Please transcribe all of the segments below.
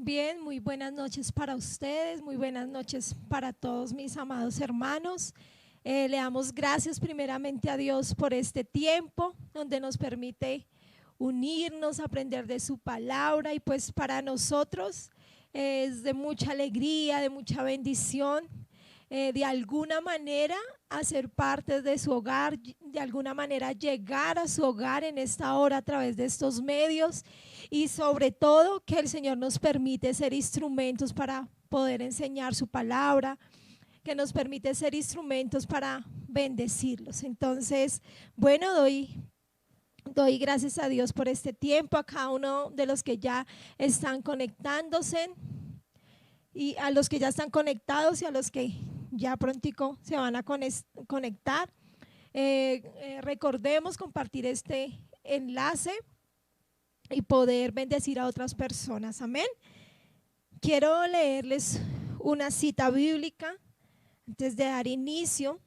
Bien, muy buenas noches para ustedes, muy buenas noches para todos mis amados hermanos. Le damos gracias primeramente a Dios por este tiempo donde nos permite unirnos, aprender de su palabra y pues para nosotros es de mucha alegría, de mucha bendición, de alguna manera hacer parte de su hogar, de alguna manera llegar a su hogar en esta hora a través de estos medios y sobre todo que el Señor nos permite ser instrumentos para poder enseñar su palabra, que nos permite ser instrumentos para bendecirlos. Entonces, bueno, doy gracias a Dios por este tiempo, a cada uno de los que ya están conectándose y a los que ya están conectados y a los que ya prontico se van a conectar. Recordemos compartir este enlace y poder bendecir a otras personas. Amén. Quiero leerles una cita bíblica antes de dar inicio.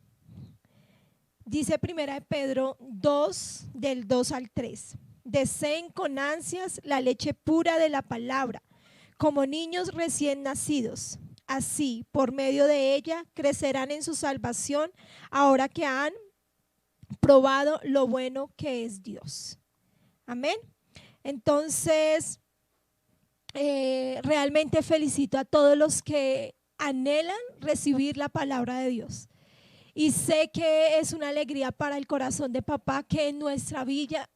Dice 1 Pedro 2, del 2 al 3. Deseen con ansias la leche pura de la palabra, como niños recién nacidos. Así, por medio de ella, crecerán en su salvación, ahora que han probado lo bueno que es Dios. Amén. Entonces, realmente felicito a todos los que anhelan recibir la palabra de Dios. Y sé que es una alegría para el corazón de papá que en nuestra vida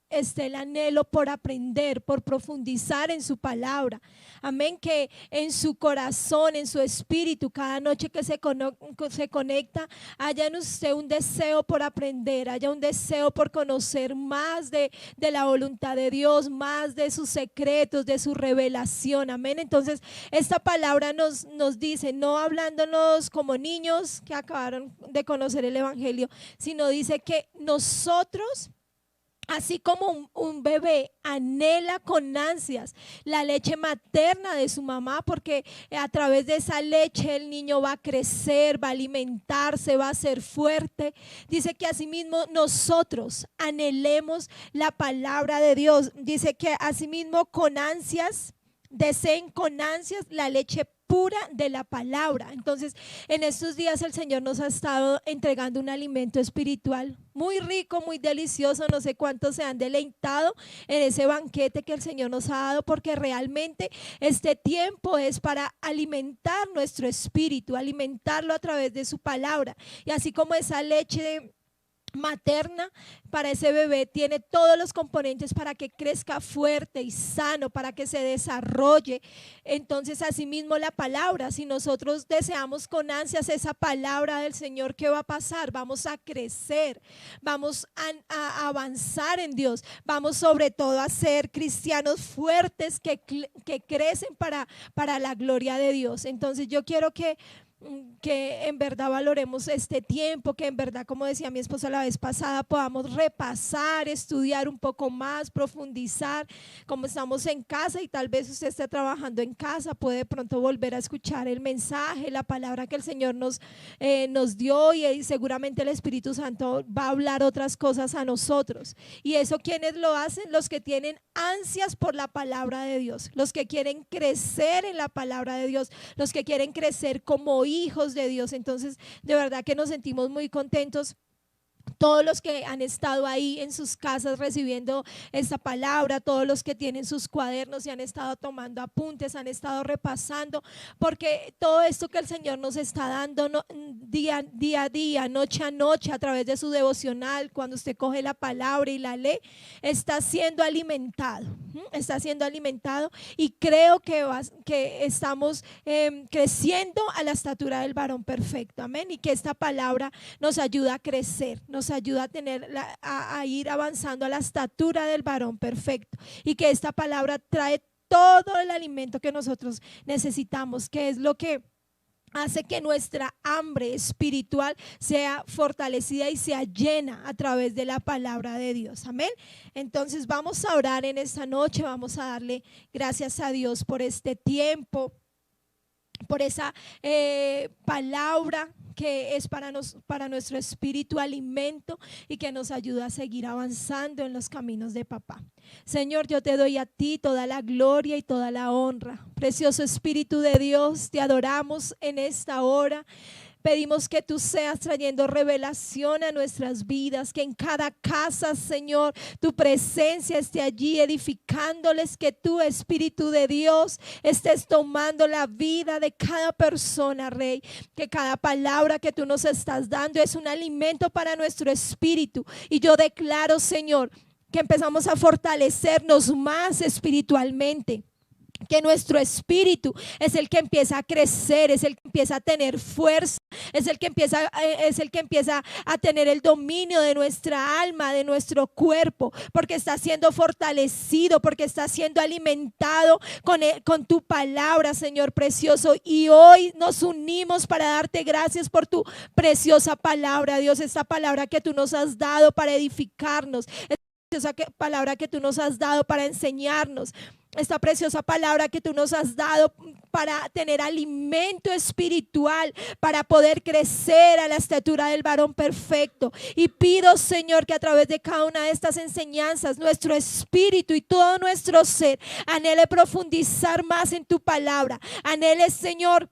esté el anhelo por aprender, por profundizar en su palabra. Amén, que en su corazón, en su espíritu, cada noche que se conecta, haya en usted un deseo por aprender, haya un deseo por conocer más de la voluntad de Dios, más de sus secretos, de su revelación. Amén. Entonces, esta palabra nos dice, no hablándonos como niños que acabaron de conocer el evangelio, sino dice que nosotros, así como un bebé anhela con ansias la leche materna de su mamá, porque a través de esa leche el niño va a crecer, va a alimentarse, va a ser fuerte. Dice que asimismo nosotros anhelemos la palabra de Dios. Dice que asimismo con ansias, deseen con ansias la leche pura de la palabra. Entonces, en estos días el Señor nos ha estado entregando un alimento espiritual muy rico, muy delicioso. No sé cuántos se han deleitado en ese banquete que el Señor nos ha dado, porque realmente este tiempo es para alimentar nuestro espíritu, alimentarlo a través de su palabra. Y así como esa leche materna para ese bebé tiene todos los componentes para que crezca fuerte y sano, para que se desarrolle. Entonces, asimismo la palabra, si nosotros deseamos con ansias esa palabra del Señor, ¿qué va a pasar? Vamos a crecer, vamos a avanzar en Dios, vamos sobre todo a ser cristianos fuertes que crecen para la gloria de Dios. Entonces, yo quiero que en verdad valoremos este tiempo, que en verdad, como decía mi esposa la vez pasada, podamos repasar, estudiar un poco más, profundizar. Como estamos en casa y tal vez usted esté trabajando en casa, puede de pronto volver a escuchar el mensaje, la palabra que el Señor nos dio, y seguramente el Espíritu Santo va a hablar otras cosas a nosotros. Y eso, ¿quiénes lo hacen? Los que tienen ansias por la palabra de Dios, los que quieren crecer en la palabra de Dios, los que quieren crecer como hijos de Dios. Entonces, de verdad que nos sentimos muy contentos. Todos los que han estado ahí en sus casas recibiendo esta palabra, todos los que tienen sus cuadernos y han estado tomando apuntes, han estado repasando, porque todo esto que el Señor nos está dando día a día, noche a noche, a través de su devocional, cuando usted coge la palabra y la lee, está siendo alimentado, y creo que estamos creciendo a la estatura del varón perfecto. Amén. Y que esta palabra nos ayuda a crecer, nos ayuda a ir avanzando a la estatura del varón perfecto, y que esta palabra trae todo el alimento que nosotros necesitamos, que es lo que hace que nuestra hambre espiritual sea fortalecida y sea llena a través de la palabra de Dios. Amén. Entonces vamos a orar en esta noche, vamos a darle gracias a Dios por este tiempo, por esa palabra que es para nuestro espíritu alimento y que nos ayuda a seguir avanzando en los caminos de papá. Señor, yo te doy a ti toda la gloria y toda la honra. Precioso Espíritu de Dios, te adoramos en esta hora. Pedimos que tú seas trayendo revelación a nuestras vidas, que en cada casa, Señor, tu presencia esté allí edificándoles, que tú, Espíritu de Dios, estés tomando la vida de cada persona, Rey, que cada palabra que tú nos estás dando es un alimento para nuestro espíritu. Y yo declaro, Señor, que empezamos a fortalecernos más espiritualmente, que nuestro espíritu es el que empieza a crecer, es el que empieza a tener fuerza, es el que empieza a tener el dominio de nuestra alma, de nuestro cuerpo, porque está siendo fortalecido, porque está siendo alimentado con tu palabra, Señor precioso. Y hoy nos unimos para darte gracias por tu preciosa palabra, Dios, esta palabra que tú nos has dado para edificarnos, esta palabra que tú nos has dado para enseñarnos, esta preciosa palabra que tú nos has dado para tener alimento espiritual, para poder crecer a la estatura del varón perfecto. Y pido, Señor, que a través de cada una de estas enseñanzas, nuestro espíritu y todo nuestro ser anhele profundizar más en tu palabra. Anhele, Señor,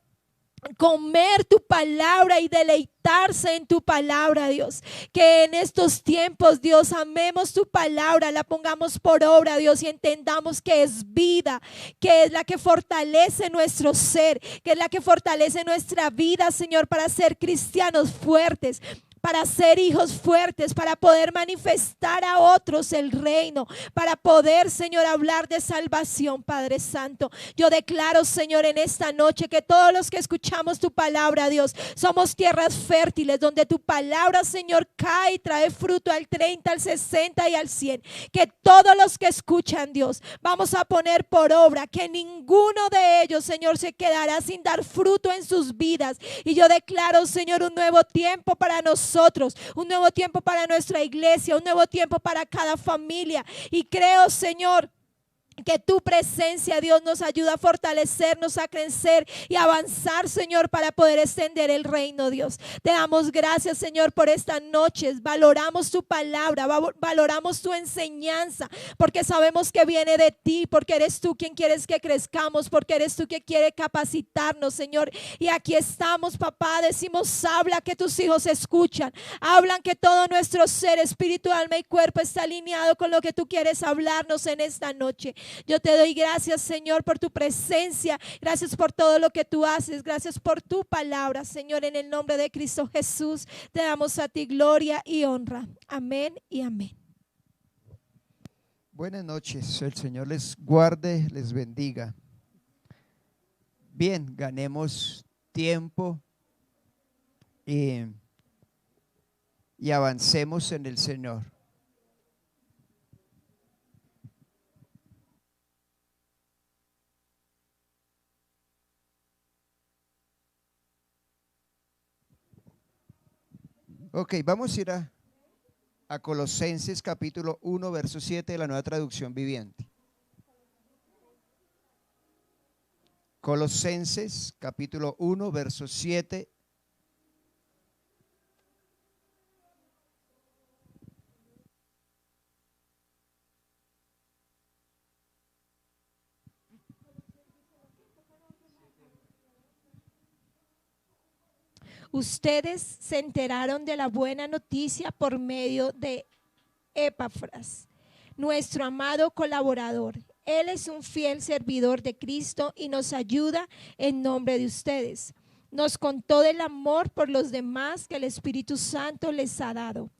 comer tu palabra y deleitarse en tu palabra, Dios. Que en estos tiempos, Dios, amemos tu palabra, la pongamos por obra, Dios, y entendamos que es vida, que es la que fortalece nuestro ser, que es la que fortalece nuestra vida, Señor, para ser cristianos fuertes, para ser hijos fuertes, para poder manifestar a otros el reino, para poder, Señor, hablar de salvación, Padre Santo. Yo declaro, Señor, en esta noche que todos los que escuchamos tu palabra, Dios, somos tierras fértiles donde tu palabra, Señor, cae y trae fruto al 30, al 60 y al 100. Que todos los que escuchan, Dios, vamos a poner por obra, que ninguno de ellos, Señor, se quedará sin dar fruto en sus vidas. Y yo declaro, Señor, un nuevo tiempo para nosotros, un nuevo tiempo para nuestra iglesia, un nuevo tiempo para cada familia. Y creo, Señor, que tu presencia, Dios, nos ayuda a fortalecernos, a crecer y avanzar, Señor, para poder extender el reino, Dios. Te damos gracias, Señor, por estas noches. Valoramos tu palabra, valoramos tu enseñanza, porque sabemos que viene de ti, porque eres tú quien quieres que crezcamos, porque eres tú quien quiere capacitarnos, Señor. Y aquí estamos, papá, decimos, habla, que tus hijos escuchan. Hablan, que todo nuestro ser, espíritu, alma y cuerpo está alineado con lo que tú quieres hablarnos en esta noche. Yo te doy gracias, Señor, por tu presencia. Gracias por todo lo que tú haces. Gracias por tu palabra, Señor. En el nombre de Cristo Jesús te damos a ti gloria y honra. Amén y amén. Buenas noches. El Señor les guarde, les bendiga. Bien, ganemos tiempo y avancemos en el Señor. Ok, vamos a ir a Colosenses capítulo 1, verso 7 de la Nueva Traducción Viviente. Colosenses capítulo 1, verso 7. Ustedes se enteraron de la buena noticia por medio de Epafras, nuestro amado colaborador. Él es un fiel servidor de Cristo y nos ayuda en nombre de ustedes. Nos contó del amor por los demás que el Espíritu Santo les ha dado.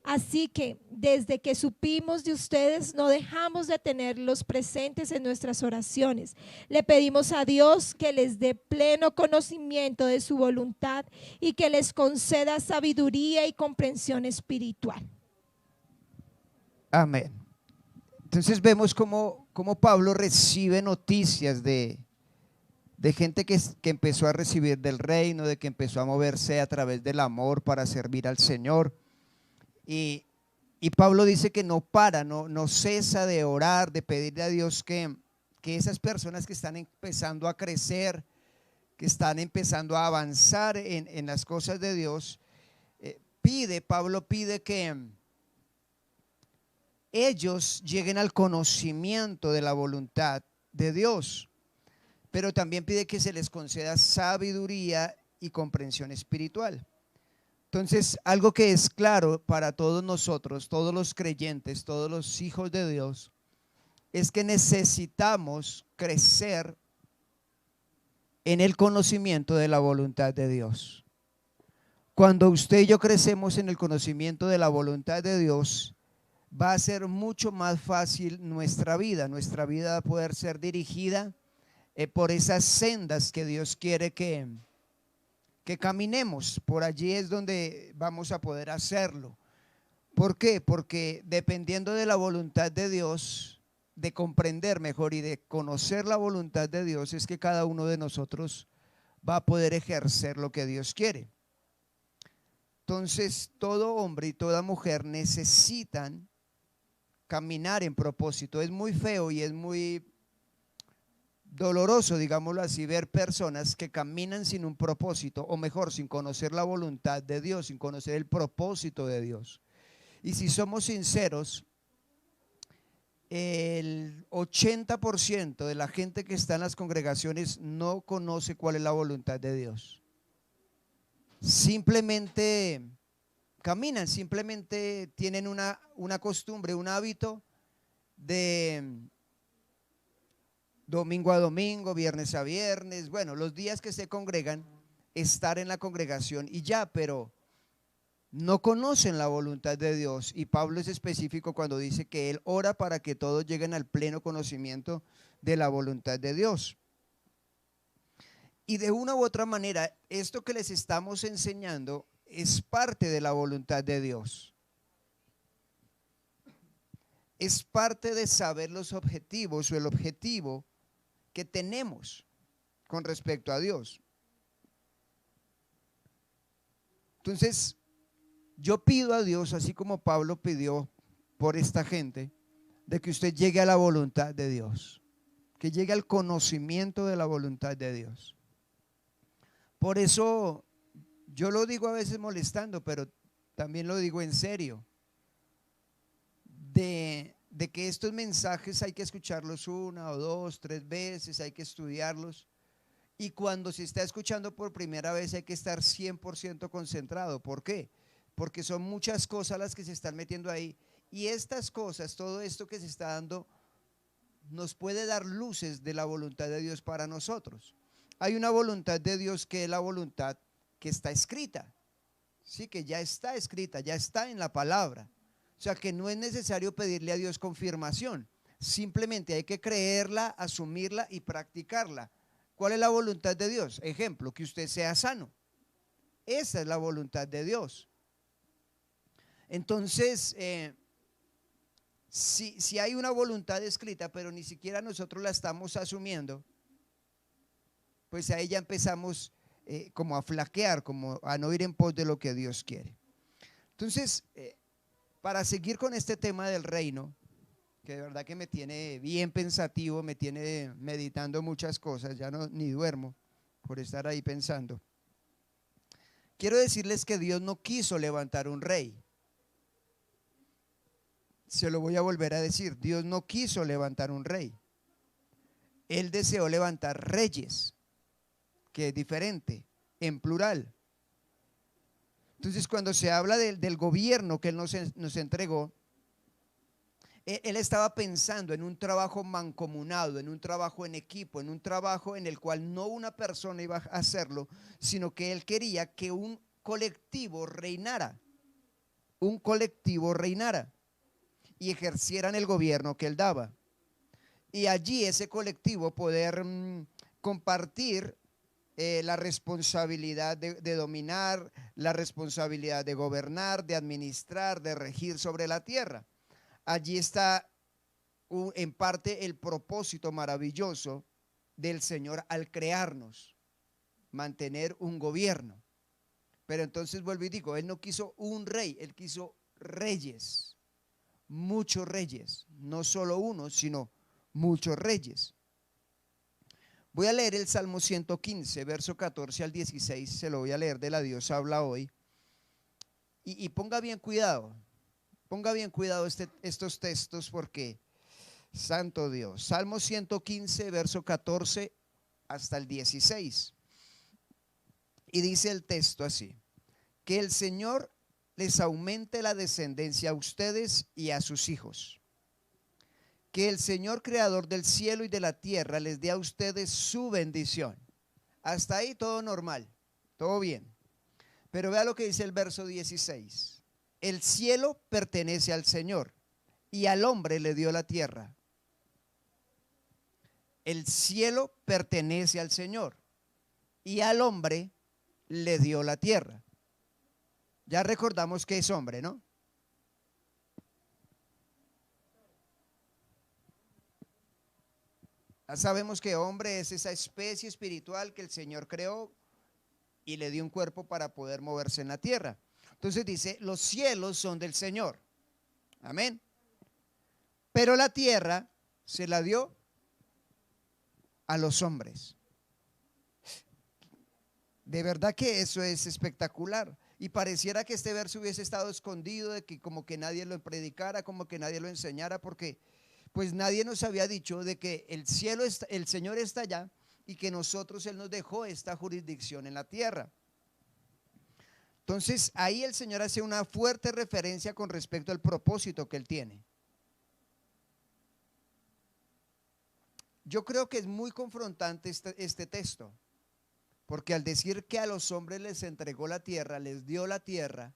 Así que desde que supimos de ustedes, no dejamos de tenerlos presentes en nuestras oraciones. Le pedimos a Dios que les dé pleno conocimiento de su voluntad y que les conceda sabiduría y comprensión espiritual. Amén. Entonces vemos cómo Pablo recibe noticias de gente que empezó a recibir del reino, de que empezó a moverse a través del amor para servir al Señor. Y Pablo dice que no para, no cesa de orar, de pedirle a Dios que esas personas que están empezando a crecer, que están empezando a avanzar en las cosas de Dios, Pablo pide que ellos lleguen al conocimiento de la voluntad de Dios, pero también pide que se les conceda sabiduría y comprensión espiritual. Entonces, algo que es claro para todos nosotros, todos los creyentes, todos los hijos de Dios, es que necesitamos crecer en el conocimiento de la voluntad de Dios. Cuando usted y yo crecemos en el conocimiento de la voluntad de Dios, va a ser mucho más fácil nuestra vida va a poder ser dirigida por esas sendas que Dios quiere que caminemos. Por allí es donde vamos a poder hacerlo. ¿Por qué? Porque dependiendo de la voluntad de Dios, de comprender mejor y de conocer la voluntad de Dios, es que cada uno de nosotros va a poder ejercer lo que Dios quiere. Entonces, todo hombre y toda mujer necesitan caminar en propósito. Es muy feo y es muy doloroso, digámoslo así, ver personas que caminan sin un propósito, o mejor, sin conocer la voluntad de Dios, sin conocer el propósito de Dios. Y si somos sinceros, el 80% de la gente que está en las congregaciones no conoce cuál es la voluntad de Dios. Simplemente caminan, simplemente tienen una costumbre, un hábito de domingo a domingo, viernes a viernes, bueno, los días que se congregan, estar en la congregación y ya, pero no conocen la voluntad de Dios. Y Pablo es específico cuando dice que él ora para que todos lleguen al pleno conocimiento de la voluntad de Dios. Y de una u otra manera, esto que les estamos enseñando es parte de la voluntad de Dios. Es parte de saber los objetivos o el objetivo que tenemos con respecto a Dios. Entonces, yo pido a Dios, así como Pablo pidió por esta gente, de que usted llegue a la voluntad de Dios, que llegue al conocimiento de la voluntad de Dios. Por eso yo lo digo a veces molestando, pero también lo digo en serio, de que estos mensajes hay que escucharlos una o dos, tres veces, hay que estudiarlos. Y cuando se está escuchando por primera vez hay que estar 100% concentrado. ¿Por qué? Porque son muchas cosas las que se están metiendo ahí. Y estas cosas, todo esto que se está dando, nos puede dar luces de la voluntad de Dios para nosotros. Hay una voluntad de Dios que es la voluntad que está escrita. Sí, que ya está escrita, ya está en la palabra. O sea que no es necesario pedirle a Dios confirmación. Simplemente hay que creerla, asumirla y practicarla. ¿Cuál es la voluntad de Dios? Ejemplo, que usted sea sano. Esa es la voluntad de Dios. Entonces, si hay una voluntad escrita, pero ni siquiera nosotros la estamos asumiendo, pues ahí ya empezamos como a flaquear, como a no ir en pos de lo que Dios quiere. Entonces, para seguir con este tema del reino, que de verdad que me tiene bien pensativo, me tiene meditando muchas cosas, ya no ni duermo por estar ahí pensando. Quiero decirles que Dios no quiso levantar un rey. Se lo voy a volver a decir, Dios no quiso levantar un rey. Él deseó levantar reyes, que es diferente, en plural. Entonces, cuando se habla del gobierno que Él nos entregó, Él estaba pensando en un trabajo mancomunado, en un trabajo en equipo, en un trabajo en el cual no una persona iba a hacerlo, sino que Él quería que un colectivo reinara y ejercieran el gobierno que Él daba. Y allí ese colectivo poder compartir la responsabilidad de dominar, la responsabilidad de gobernar, de administrar, de regir sobre la tierra. Allí está en parte el propósito maravilloso del Señor al crearnos, mantener un gobierno. Pero entonces vuelvo y digo, Él no quiso un rey, Él quiso reyes, muchos reyes, no solo uno, sino muchos reyes. Voy a leer el Salmo 115, verso 14 al 16, se lo voy a leer de la Dios habla hoy. Y ponga bien cuidado estos textos porque, santo Dios, Salmo 115, verso 14 hasta el 16. Y dice el texto así: que el Señor les aumente la descendencia a ustedes y a sus hijos. Que el Señor creador del cielo y de la tierra les dé a ustedes su bendición. Hasta ahí todo normal, todo bien. Pero vea lo que dice el verso 16. El cielo pertenece al Señor y al hombre le dio la tierra. El cielo pertenece al Señor y al hombre le dio la tierra. Ya recordamos que es hombre, ¿no? Ya sabemos que hombre es esa especie espiritual que el Señor creó y le dio un cuerpo para poder moverse en la tierra. Entonces dice, los cielos son del Señor. Amén. Pero la tierra se la dio a los hombres. De verdad que eso es espectacular. Y pareciera que este verso hubiese estado escondido, de que como que nadie lo predicara, como que nadie lo enseñara, porque pues nadie nos había dicho de que el cielo está, el Señor está allá y que nosotros Él nos dejó esta jurisdicción en la tierra. Entonces ahí el Señor hace una fuerte referencia con respecto al propósito que Él tiene. Yo creo que es muy confrontante este texto, porque al decir que a los hombres les entregó la tierra, les dio la tierra,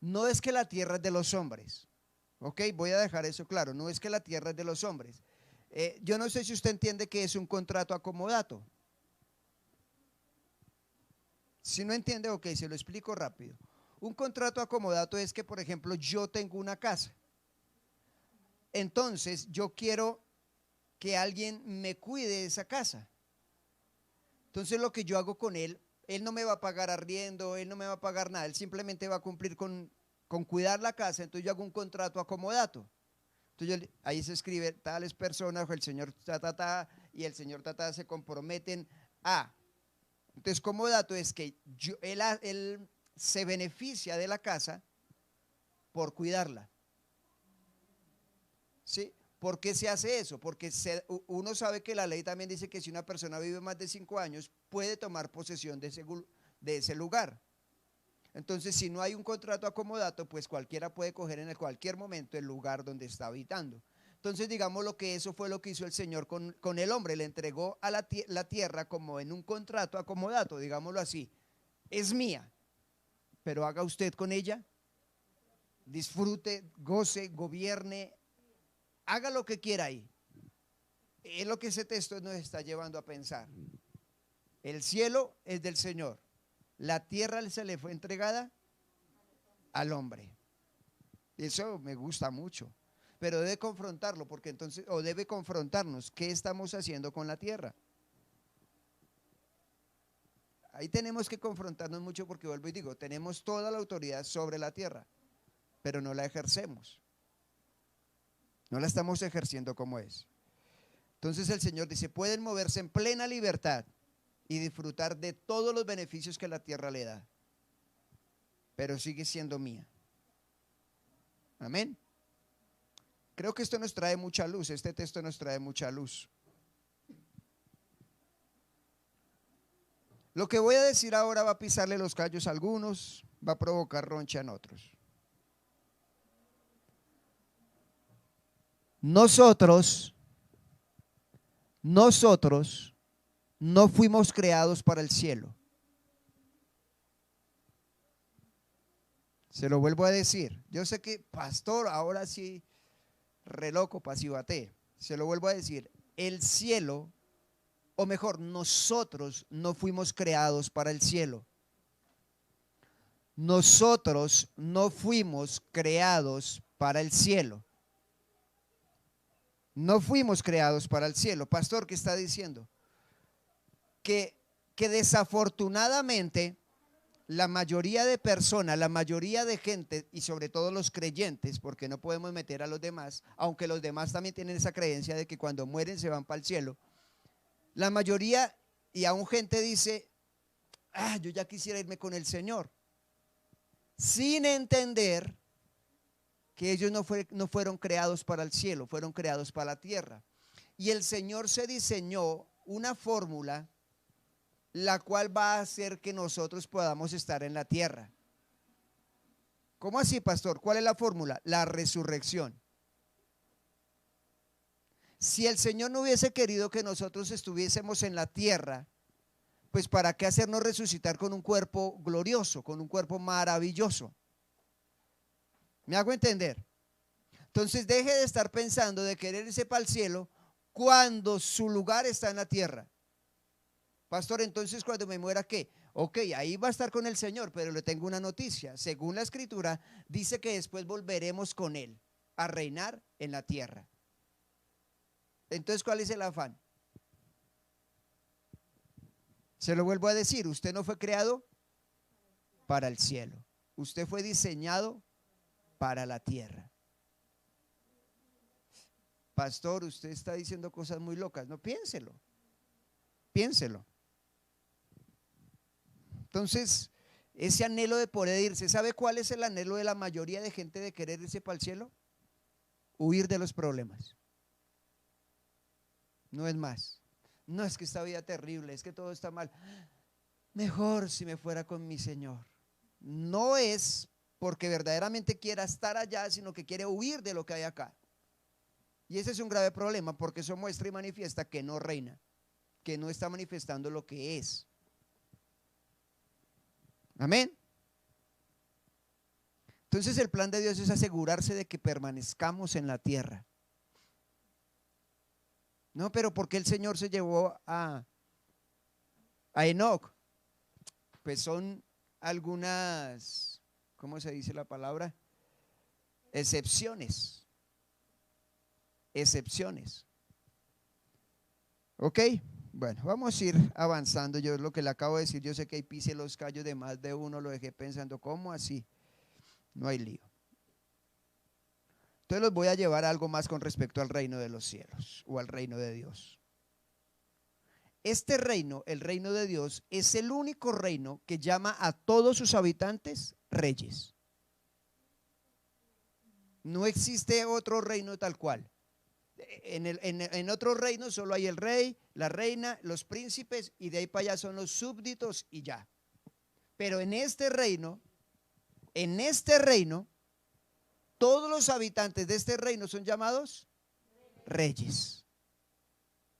no es que la tierra es de los hombres. Ok, voy a dejar eso claro, no es que la tierra es de los hombres. Yo no sé si usted entiende que es un contrato acomodato. Si no entiende, ok, se lo explico rápido. Un contrato acomodato es que, por ejemplo, yo tengo una casa. Entonces, yo quiero que alguien me cuide esa casa. Entonces, lo que yo hago con él no me va a pagar arriendo, él no me va a pagar nada, él simplemente va a cumplir con cuidar la casa. Entonces, yo hago un contrato acomodato. Entonces, ahí se escribe tales personas, el señor tatata y el señor tatata se comprometen a. Entonces, comodato es que él se beneficia de la casa por cuidarla. ¿Sí? ¿Por qué se hace eso? Porque uno sabe que la ley también dice que si una persona vive más de 5 años, puede tomar posesión de ese lugar. Entonces, si no hay un contrato acomodato, pues cualquiera puede coger en cualquier momento el lugar donde está habitando. Entonces, digamos lo que eso fue lo que hizo el Señor con el hombre, le entregó a la tierra como en un contrato acomodato, digámoslo así. Es mía, pero haga usted con ella, disfrute, goce, gobierne, haga lo que quiera ahí. Es lo que ese texto nos está llevando a pensar. El cielo es del Señor, la tierra se le fue entregada al hombre. Eso me gusta mucho, pero debe confrontarlo, porque entonces, o debe confrontarnos, ¿qué estamos haciendo con la tierra? Ahí tenemos que confrontarnos mucho, porque vuelvo y digo, tenemos toda la autoridad sobre la tierra, pero no la ejercemos. No la estamos ejerciendo como es. Entonces el Señor dice, pueden moverse en plena libertad y disfrutar de todos los beneficios que la tierra le da, pero sigue siendo mía. Amén. Creo que esto nos trae mucha luz, este texto nos trae mucha luz. Lo que voy a decir ahora va a pisarle los callos a algunos, va a provocar roncha en otros. Nosotros no fuimos creados para el cielo. Se lo vuelvo a decir. Yo sé que, pastor, ahora sí, re loco, pasivate. Se lo vuelvo a decir. El cielo, o mejor, nosotros no fuimos creados para el cielo. Nosotros no fuimos creados para el cielo. No fuimos creados para el cielo. Pastor, ¿qué está diciendo? Que desafortunadamente la mayoría de personas, la mayoría de gente, y sobre todo los creyentes, porque no podemos meter a los demás, aunque los demás también tienen esa creencia de que cuando mueren se van para el cielo, La mayoría y aún gente dice, yo ya quisiera irme con el Señor, sin entender que ellos no fueron creados para el cielo, fueron creados para la tierra. Y el Señor se diseñó una fórmula la cual va a hacer que nosotros podamos estar en la tierra. ¿Cómo así, pastor? ¿Cuál es la fórmula? La resurrección. Si el Señor no hubiese querido que nosotros estuviésemos en la tierra, pues ¿para qué hacernos resucitar con un cuerpo glorioso, con un cuerpo maravilloso? ¿Me hago entender? Entonces deje de estar pensando de querer irse para el cielo cuando su lugar está en la tierra. Pastor, entonces cuando me muera, ¿qué? Ok, ahí va a estar con el Señor, pero le tengo una noticia. Según la Escritura, dice que después volveremos con Él a reinar en la tierra. Entonces, ¿cuál es el afán? Se lo vuelvo a decir, usted no fue creado para el cielo. Usted fue diseñado para la tierra. Pastor, usted está diciendo cosas muy locas. No, piénselo. Piénselo. Entonces, ese anhelo de poder irse, ¿sabe cuál es el anhelo de la mayoría de gente de querer irse para el cielo? Huir de los problemas. No es más. No es que esta vida terrible, es que todo está mal. Mejor si me fuera con mi Señor. No es porque verdaderamente quiera estar allá, sino que quiere huir de lo que hay acá. Y ese es un grave problema, porque eso muestra y manifiesta que no reina, que no está manifestando lo que es. Amén. Entonces el plan de Dios es asegurarse de que permanezcamos en la tierra. No, pero ¿por qué el Señor se llevó a Enoc? Pues son algunas, ¿cómo se dice la palabra? Excepciones. Excepciones. ¿Ok? Bueno, vamos a ir avanzando. Yo lo que le acabo de decir, yo sé que ahí pise los callos de más de uno, lo dejé pensando, ¿cómo así? No hay lío. Entonces los voy a llevar a algo más con respecto al reino de los cielos o al reino de Dios. Este reino, el reino de Dios, es el único reino que llama a todos sus habitantes reyes. No existe otro reino tal cual. En otro reino solo hay el rey, la reina, los príncipes y de ahí para allá son los súbditos y ya. Pero en este reino, todos los habitantes de este reino son llamados reyes.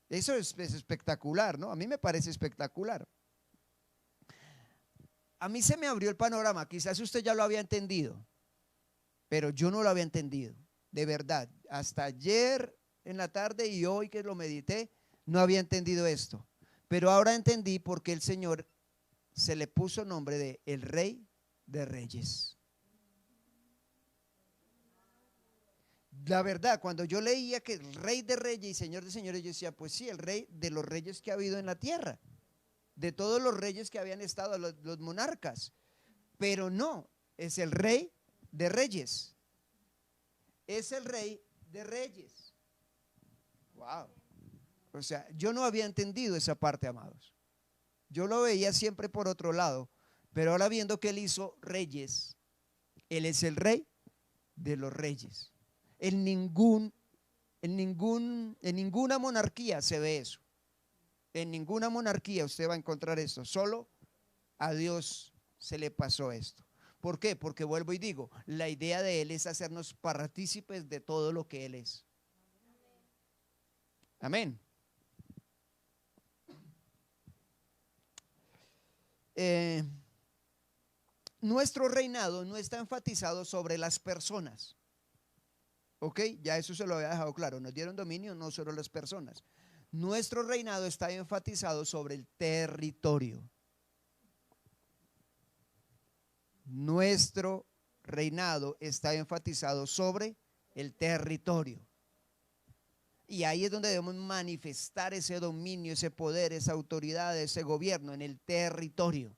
Eso es espectacular, ¿no? A mí me parece espectacular. A mí se me abrió el panorama, quizás usted ya lo había entendido, pero yo no lo había entendido, de verdad. Hasta ayer en la tarde y hoy que lo medité, no había entendido esto. Pero ahora entendí por qué el Señor se le puso nombre de el Rey de Reyes. La verdad, cuando yo leía que el Rey de Reyes y Señor de Señores, yo decía, pues sí, el Rey de los reyes que ha habido en la tierra, de todos los reyes que habían estado, los monarcas. Pero no, es el Rey de Reyes. Es el Rey de Reyes. Wow. O sea, yo no había entendido esa parte, amados. Yo lo veía siempre por otro lado, pero ahora viendo que Él hizo reyes, Él es el Rey de los reyes. En ninguna monarquía se ve eso. En ninguna monarquía usted va a encontrar esto. Solo a Dios se le pasó esto. ¿Por qué? Porque vuelvo y digo, la idea de Él es hacernos partícipes de todo lo que Él es. Amén. Nuestro reinado no está enfatizado sobre las personas. Ok, ya eso se lo había dejado claro. Nos dieron dominio no solo las personas. Nuestro reinado está enfatizado sobre el territorio. Nuestro reinado está enfatizado sobre el territorio. Y ahí es donde debemos manifestar ese dominio, ese poder, esa autoridad, ese gobierno en el territorio.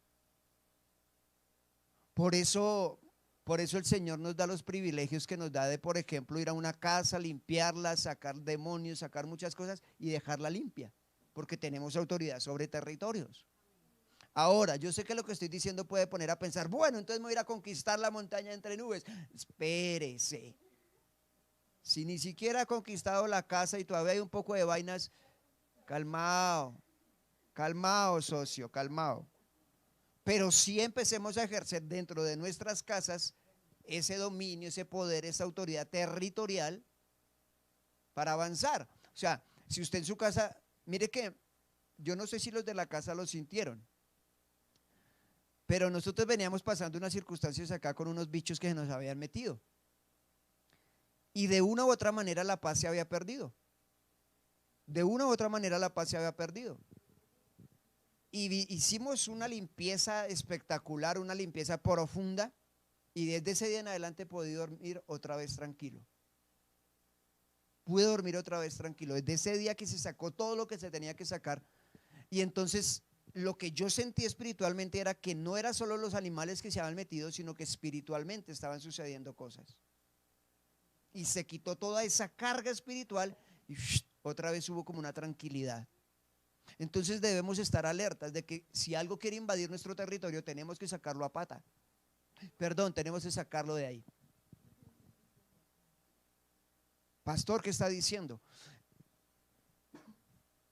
Por eso el Señor nos da los privilegios que nos da de, por ejemplo, ir a una casa, limpiarla, sacar demonios, sacar muchas cosas y dejarla limpia. porque tenemos autoridad sobre territorios. Ahora, yo sé que lo que estoy diciendo puede poner a pensar, bueno, entonces me voy a ir a conquistar la montaña entre nubes. Espérese. Si ni siquiera ha conquistado la casa y todavía hay un poco de vainas, calmado, calmado, socio, calmado. Pero sí empecemos a ejercer dentro de nuestras casas ese dominio, ese poder, esa autoridad territorial para avanzar. O sea, si usted en su casa, mire que yo no sé si los de la casa lo sintieron, pero nosotros veníamos pasando unas circunstancias acá con unos bichos que se nos habían metido. Y de una u otra manera la paz se había perdido. De una u otra manera la paz se había perdido. Y hicimos una limpieza espectacular, una limpieza profunda. Y desde ese día en adelante pude dormir otra vez tranquilo. Pude dormir otra vez tranquilo. Desde ese día que se sacó todo lo que se tenía que sacar. Y entonces lo que yo sentí espiritualmente era que no era solo los animales que se habían metido, sino que espiritualmente estaban sucediendo cosas. Y se quitó toda esa carga espiritual y otra vez hubo como una tranquilidad. Entonces debemos estar alertas de que si algo quiere invadir nuestro territorio, tenemos que sacarlo a pata. Perdón, tenemos que sacarlo de ahí. Pastor, ¿qué está diciendo?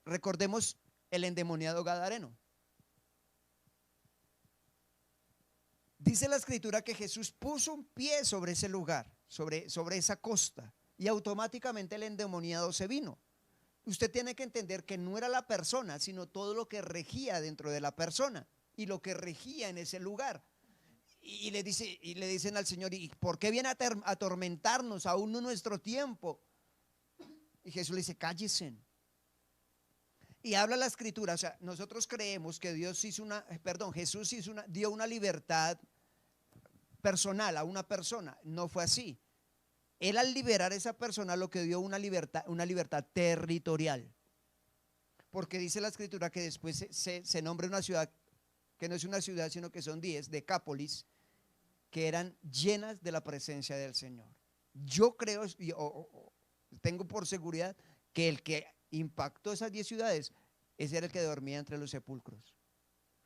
Recordemos el endemoniado gadareno. Dice la escritura que Jesús puso un pie sobre ese lugar, sobre esa costa, y automáticamente el endemoniado se vino. Usted tiene que entender que no era la persona, sino todo lo que regía dentro de la persona y lo que regía en ese lugar. Y le dicen al Señor, ¿y por qué viene a atormentarnos aún no nuestro tiempo? Y Jesús le dice, cállese. Y habla la escritura, o sea, nosotros creemos que Jesús dio una libertad personal a una persona. No fue así. Él al liberar a esa persona lo que dio una libertad territorial. Porque dice la escritura que después se nombra una ciudad, que no es una ciudad, sino que son 10, Decápolis, que eran llenas de la presencia del Señor. Yo creo, tengo por seguridad, que el que impactó esas 10 ciudades, ese era el que dormía entre los sepulcros.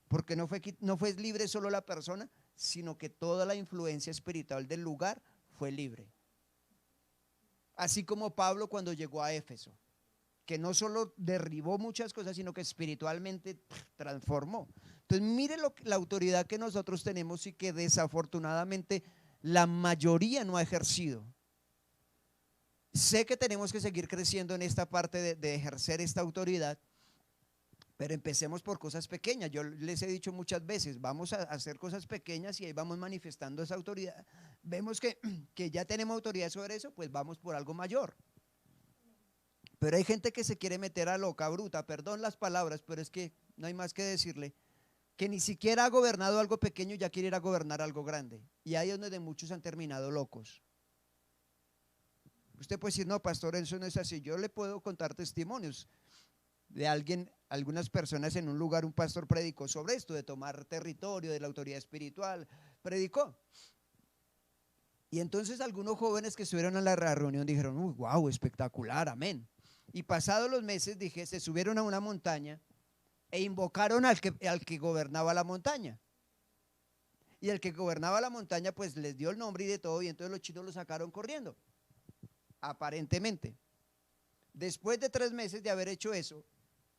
Porque no fue libre solo la persona, sino que toda la influencia espiritual del lugar fue libre. Así como Pablo cuando llegó a Éfeso, que no solo derribó muchas cosas, sino que espiritualmente transformó. Entonces mire la autoridad que nosotros tenemos y que desafortunadamente la mayoría no ha ejercido. Sé que tenemos que seguir creciendo en esta parte de ejercer esta autoridad, pero empecemos por cosas pequeñas. Yo les he dicho muchas veces, vamos a hacer cosas pequeñas y ahí vamos manifestando esa autoridad. Vemos que ya tenemos autoridad sobre eso, pues vamos por algo mayor. Pero hay gente que se quiere meter a loca, bruta, perdón las palabras, pero es que no hay más que decirle, que ni siquiera ha gobernado algo pequeño y ya quiere ir a gobernar algo grande. Y ahí es donde muchos han terminado locos. Usted puede decir, no, pastor, eso no es así. Yo le puedo contar testimonios de algunas personas en un lugar, un pastor predicó sobre esto, de tomar territorio, de la autoridad espiritual, predicó. Y entonces algunos jóvenes que estuvieron a la reunión dijeron, uy, wow, espectacular, amén. Y pasados los meses, se subieron a una montaña e invocaron al que gobernaba la montaña. Y el que gobernaba la montaña pues les dio el nombre y de todo, y entonces los chicos lo sacaron corriendo, aparentemente. Después de 3 meses de haber hecho eso,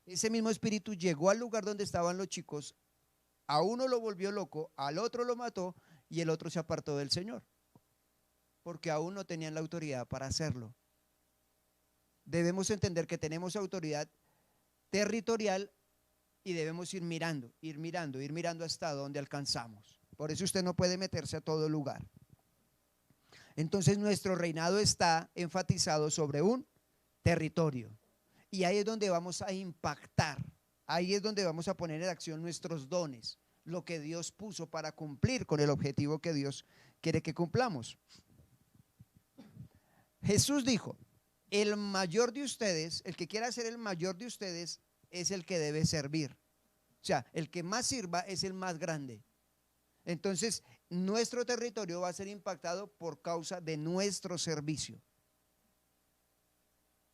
ese mismo espíritu llegó al lugar donde estaban los chicos, a uno lo volvió loco, al otro lo mató y el otro se apartó del Señor, porque aún no tenían la autoridad para hacerlo. Debemos entender que tenemos autoridad territorial y debemos ir mirando hasta donde alcanzamos. Por eso usted no puede meterse a todo lugar. Entonces nuestro reinado está enfatizado sobre un territorio. Y ahí es donde vamos a impactar, ahí es donde vamos a poner en acción nuestros dones, lo que Dios puso para cumplir con el objetivo que Dios quiere que cumplamos. Jesús dijo, el mayor de ustedes, el que quiera ser el mayor de ustedes, es el que debe servir. O sea, el que más sirva es el más grande. Entonces, nuestro territorio va a ser impactado por causa de nuestro servicio.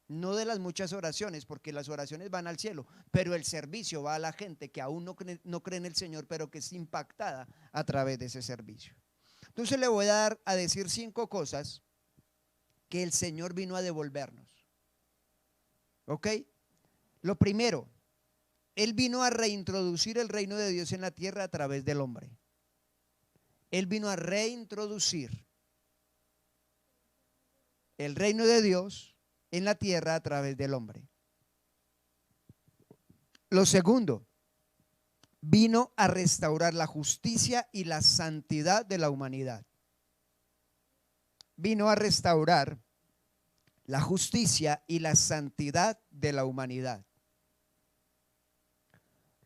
no de las muchas oraciones, porque las oraciones van al cielo, pero el servicio va a la gente que aún no cree en el Señor, pero que es impactada a través de ese servicio. Entonces le voy a decir 5 cosas que el Señor vino a devolvernos. ¿Ok? Lo primero, Él vino a reintroducir el reino de Dios en la tierra a través del hombre. Él vino a reintroducir el reino de Dios en la tierra a través del hombre. Lo segundo, vino a restaurar la justicia y la santidad de la humanidad. Vino a restaurar la justicia y la santidad de la humanidad.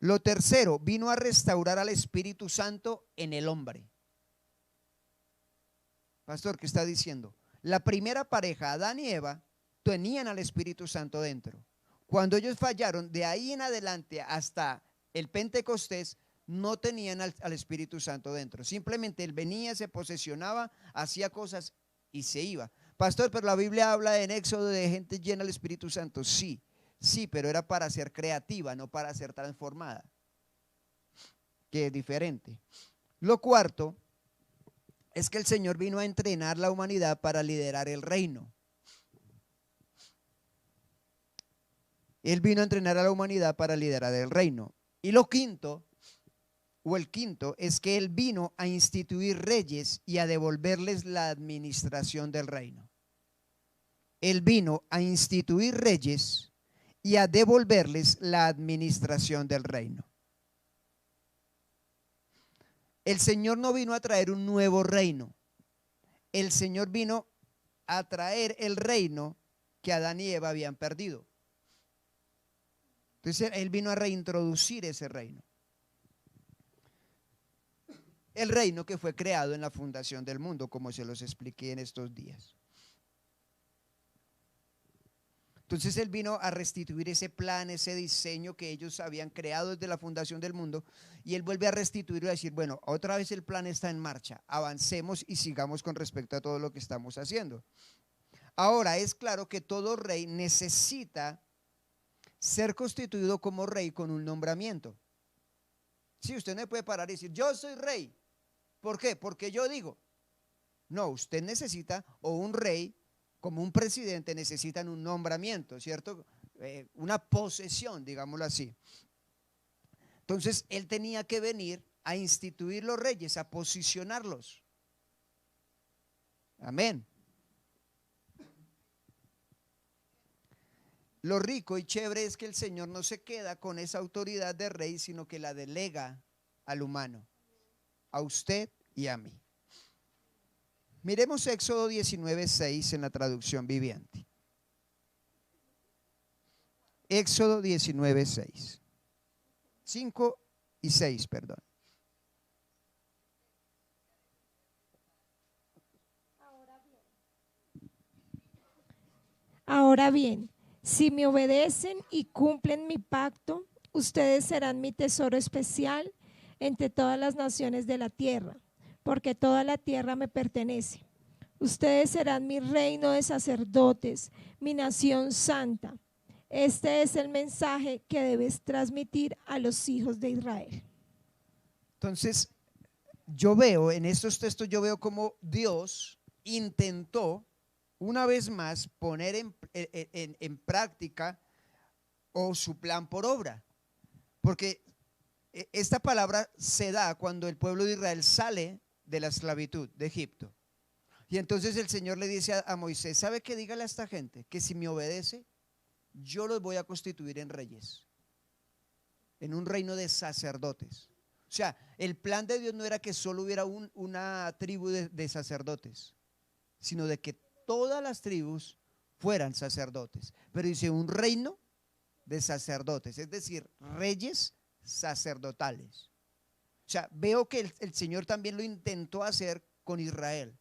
Lo tercero, vino a restaurar al Espíritu Santo en el hombre. Pastor, ¿qué está diciendo? La primera pareja, Adán y Eva, tenían al Espíritu Santo dentro. Cuando ellos fallaron, de ahí en adelante hasta el Pentecostés, no tenían al Espíritu Santo dentro. Simplemente él venía, se posesionaba, hacía cosas y se iba. Pastor, pero la Biblia habla en Éxodo de gente llena del Espíritu Santo. Sí, sí, pero era para ser creativa, no para ser transformada, que es diferente. Lo cuarto es que el Señor vino a entrenar la humanidad para liderar el reino. Él vino a entrenar a la humanidad para liderar el reino. Y lo quinto, o el quinto, es que Él vino a instituir reyes y a devolverles la administración del reino. Él vino a instituir reyes y a devolverles la administración del reino. El Señor no vino a traer un nuevo reino. El Señor vino a traer el reino que Adán y Eva habían perdido. Entonces Él vino a reintroducir ese reino. El reino que fue creado en la fundación del mundo, como se los expliqué en estos días. Entonces Él vino a restituir ese plan, ese diseño que ellos habían creado desde la fundación del mundo, y Él vuelve a restituirlo y a decir, bueno, otra vez el plan está en marcha, avancemos y sigamos con respecto a todo lo que estamos haciendo. Ahora es claro que todo rey necesita ser constituido como rey con un nombramiento. Si usted no puede parar y decir, yo soy rey. ¿Por qué? Porque yo digo. No, usted necesita, o un rey, como un presidente, necesitan un nombramiento, ¿cierto? Una posesión, digámoslo así. Entonces, él tenía que venir a instituir los reyes, a posicionarlos. Amén. Lo rico y chévere es que el Señor no se queda con esa autoridad de rey, sino que la delega al humano, a usted y a mí. Miremos Éxodo 19:6 en la traducción viviente. Éxodo 19:6. 5 y 6, perdón. Ahora bien, si me obedecen y cumplen mi pacto, ustedes serán mi tesoro especial entre todas las naciones de la tierra, porque toda la tierra me pertenece. Ustedes serán mi reino de sacerdotes, mi nación santa. Este es el mensaje que debes transmitir a los hijos de Israel. Entonces, yo veo en estos textos, yo veo cómo Dios intentó una vez más poner en práctica o su plan por obra, porque esta palabra se da cuando el pueblo de Israel sale de la esclavitud de Egipto. Y entonces el Señor le dice a Moisés, ¿sabe qué? Dígale a esta gente que si me obedece, yo los voy a constituir en reyes, en un reino de sacerdotes. O sea, el plan de Dios no era que solo hubiera una tribu de sacerdotes, sino de que todas las tribus fueran sacerdotes. Pero dice un reino de sacerdotes, es decir, reyes sacerdotales. O sea, veo que el Señor también lo intentó hacer con Israel.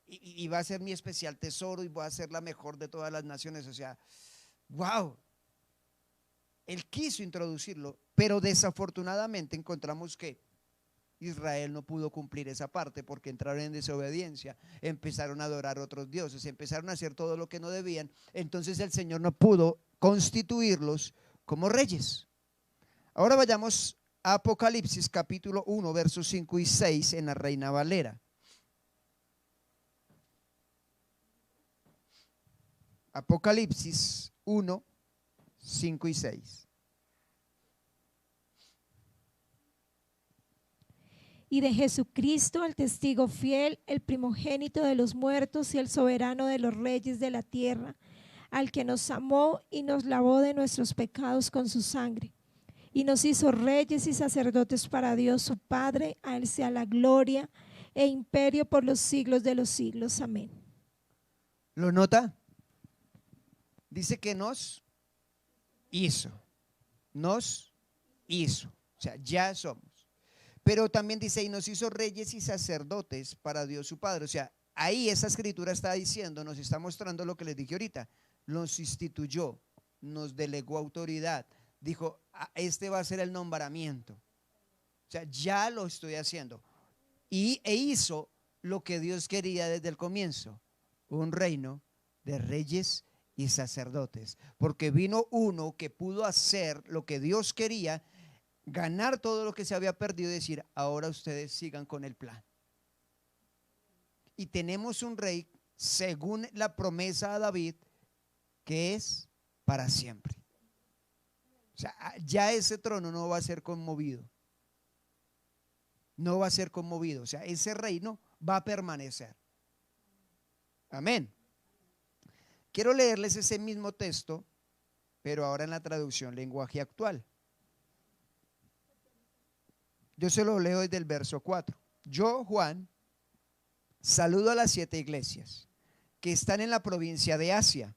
Y va a ser mi especial tesoro y voy a ser la mejor de todas las naciones. O sea, wow. Él quiso introducirlo, pero desafortunadamente encontramos que Israel no pudo cumplir esa parte porque entraron en desobediencia, empezaron a adorar otros dioses, empezaron a hacer todo lo que no debían. Entonces el Señor no pudo constituirlos como reyes. Ahora vayamos a Apocalipsis capítulo 1, versos 5 y 6 en la Reina Valera. Apocalipsis 1, 5 y 6. Y de Jesucristo, el testigo fiel, el primogénito de los muertos y el soberano de los reyes de la tierra, al que nos amó y nos lavó de nuestros pecados con su sangre, y nos hizo reyes y sacerdotes para Dios su Padre. A él sea la gloria e imperio por los siglos de los siglos. Amén. ¿Lo nota? Dice que nos hizo. Nos hizo. O sea, ya somos. Pero también dice, y nos hizo reyes y sacerdotes para Dios su Padre. O sea, ahí esa escritura está diciendo, nos está mostrando lo que les dije ahorita. Nos instituyó, nos delegó autoridad. Dijo, este va a ser el nombramiento. O sea, ya lo estoy haciendo. E hizo lo que Dios quería desde el comienzo. Un reino de reyes y sacerdotes. Porque vino uno que pudo hacer lo que Dios quería, ganar todo lo que se había perdido y decir, ahora ustedes sigan con el plan. Y tenemos un rey, según la promesa a David, que es para siempre. O sea, ya ese trono no va a ser conmovido. No va a ser conmovido. O sea, ese reino va a permanecer. Amén. Quiero leerles ese mismo texto, pero ahora en la traducción lenguaje actual. Yo se lo leo desde el verso 4. Yo, Juan, saludo a las 7 iglesias que están en la provincia de Asia.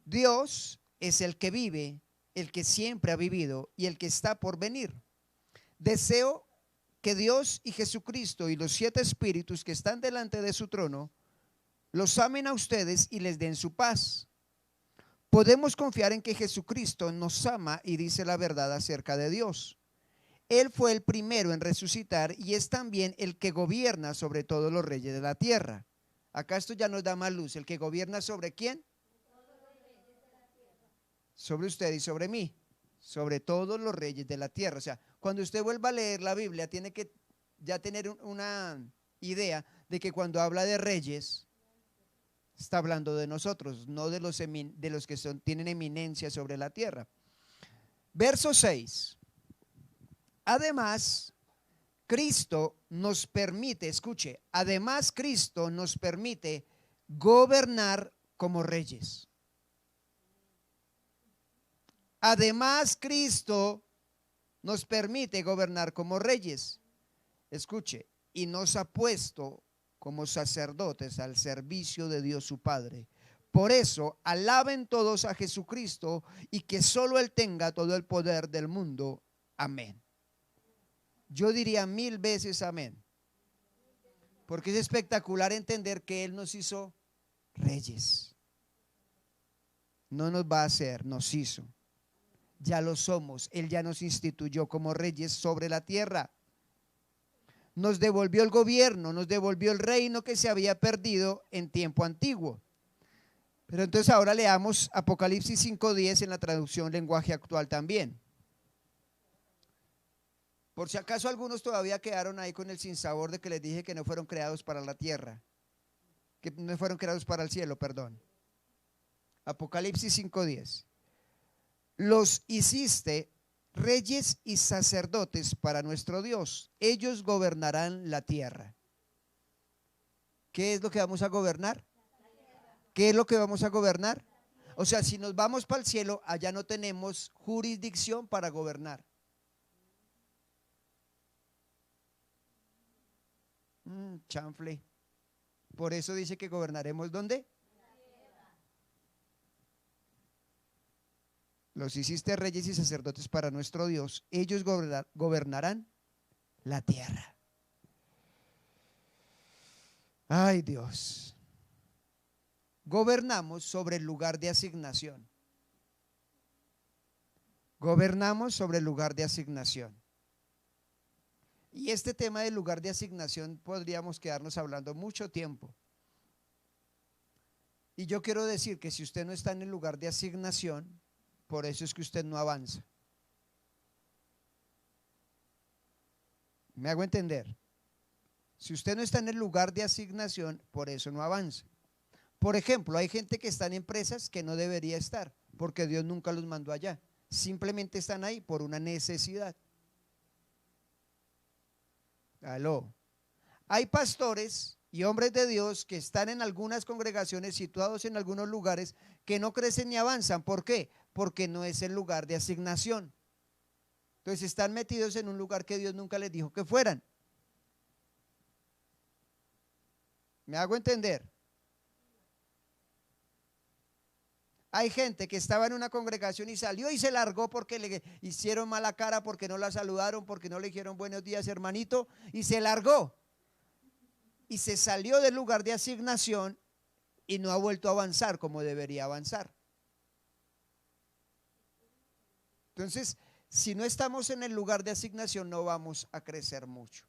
Dios es el que vive, el que siempre ha vivido y el que está por venir. Deseo que Dios y Jesucristo y los 7 espíritus que están delante de su trono los amen a ustedes y les den su paz. Podemos confiar en que Jesucristo nos ama y dice la verdad acerca de Dios. Él fue el primero en resucitar y es también el que gobierna sobre todos los reyes de la tierra. Acá esto ya nos da más luz. ¿El que gobierna sobre quién? Sobre usted y sobre mí. Sobre todos los reyes de la tierra. O sea, cuando usted vuelva a leer la Biblia, tiene que ya tener una idea de que cuando habla de reyes, está hablando de nosotros, no de los que tienen eminencia sobre la tierra. Verso 6. Además, Cristo nos permite, escuche, además Cristo nos permite gobernar como reyes. Además, Cristo nos permite gobernar como reyes. Escuche, y nos ha puesto como sacerdotes al servicio de Dios su Padre. Por eso, alaben todos a Jesucristo y que solo Él tenga todo el poder del mundo. Amén. Yo diría 1000 veces amén. Porque es espectacular entender que Él nos hizo reyes. No nos va a hacer, nos hizo. Ya lo somos. Él ya nos instituyó como reyes sobre la tierra. Nos devolvió el gobierno, nos devolvió el reino que se había perdido en tiempo antiguo. Pero entonces ahora leamos Apocalipsis 5:10 en la traducción lenguaje actual también. Por si acaso algunos todavía quedaron ahí con el sinsabor de que les dije que no fueron creados para la tierra, que no fueron creados para el cielo, perdón. Apocalipsis 5:10. Los hiciste reyes y sacerdotes para nuestro Dios. Ellos gobernarán la tierra. ¿Qué es lo que vamos a gobernar? ¿Qué es lo que vamos a gobernar? O sea, si nos vamos para el cielo, allá no tenemos jurisdicción para gobernar. Chanfle. Por eso dice que gobernaremos ¿dónde? Los hiciste reyes y sacerdotes para nuestro Dios. Ellos gobernarán la tierra. Ay, Dios. Gobernamos sobre el lugar de asignación. Gobernamos sobre el lugar de asignación. Y este tema del lugar de asignación podríamos quedarnos hablando mucho tiempo. Y yo quiero decir que si usted no está en el lugar de asignación, por eso es que usted no avanza. ¿Me hago entender? Si usted no está en el lugar de asignación, por eso no avanza. Por ejemplo, hay gente que está en empresas que no debería estar, porque Dios nunca los mandó allá. Simplemente están ahí por una necesidad. Aló. Hay pastores y hombres de Dios que están en algunas congregaciones, situados en algunos lugares, que no crecen ni avanzan. ¿Por qué? Porque no es el lugar de asignación. Entonces están metidos en un lugar que Dios nunca les dijo que fueran. ¿Me hago entender? Hay gente que estaba en una congregación y salió y se largó porque le hicieron mala cara, porque no la saludaron, porque no le dijeron buenos días, hermanito, y se largó. Y se salió del lugar de asignación y no ha vuelto a avanzar como debería avanzar. Entonces, si no estamos en el lugar de asignación, no vamos a crecer mucho.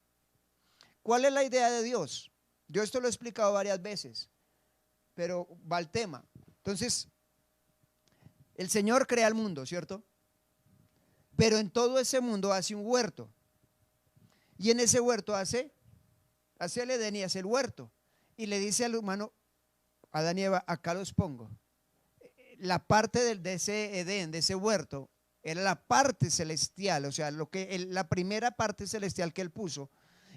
¿Cuál es la idea de Dios? Yo esto lo he explicado varias veces, pero va al tema. Entonces, el Señor crea el mundo, ¿cierto? Pero en todo ese mundo hace un huerto. Y en ese huerto hace el Edén y hace el huerto. Y le dice al humano, Adán y Eva, acá los pongo. La parte de ese Edén, de ese huerto, era la parte celestial, o sea, la primera parte celestial que él puso.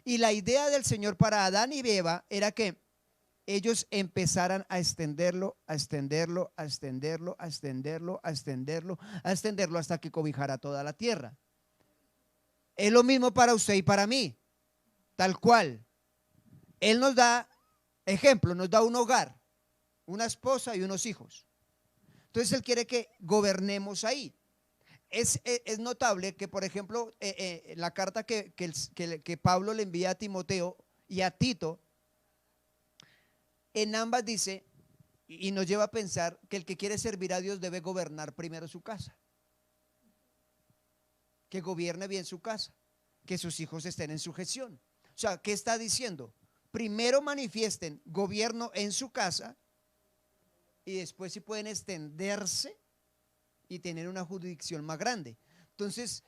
Y la idea del Señor para Adán y Eva era que ellos empezaran a extenderlo, a extenderlo, a extenderlo, a extenderlo, a extenderlo, a extenderlo hasta que cobijara toda la tierra. Es lo mismo para usted y para mí, tal cual. Él nos da, ejemplo, nos da un hogar, una esposa y unos hijos. Entonces Él quiere que gobernemos ahí. Es notable que, por ejemplo, la carta que Pablo le envía a Timoteo y a Tito, en ambas dice, y nos lleva a pensar que el que quiere servir a Dios debe gobernar primero su casa. Que gobierne bien su casa, que sus hijos estén en sujeción. O sea, ¿qué está diciendo? Primero manifiesten gobierno en su casa y después si pueden extenderse y tener una jurisdicción más grande. Entonces,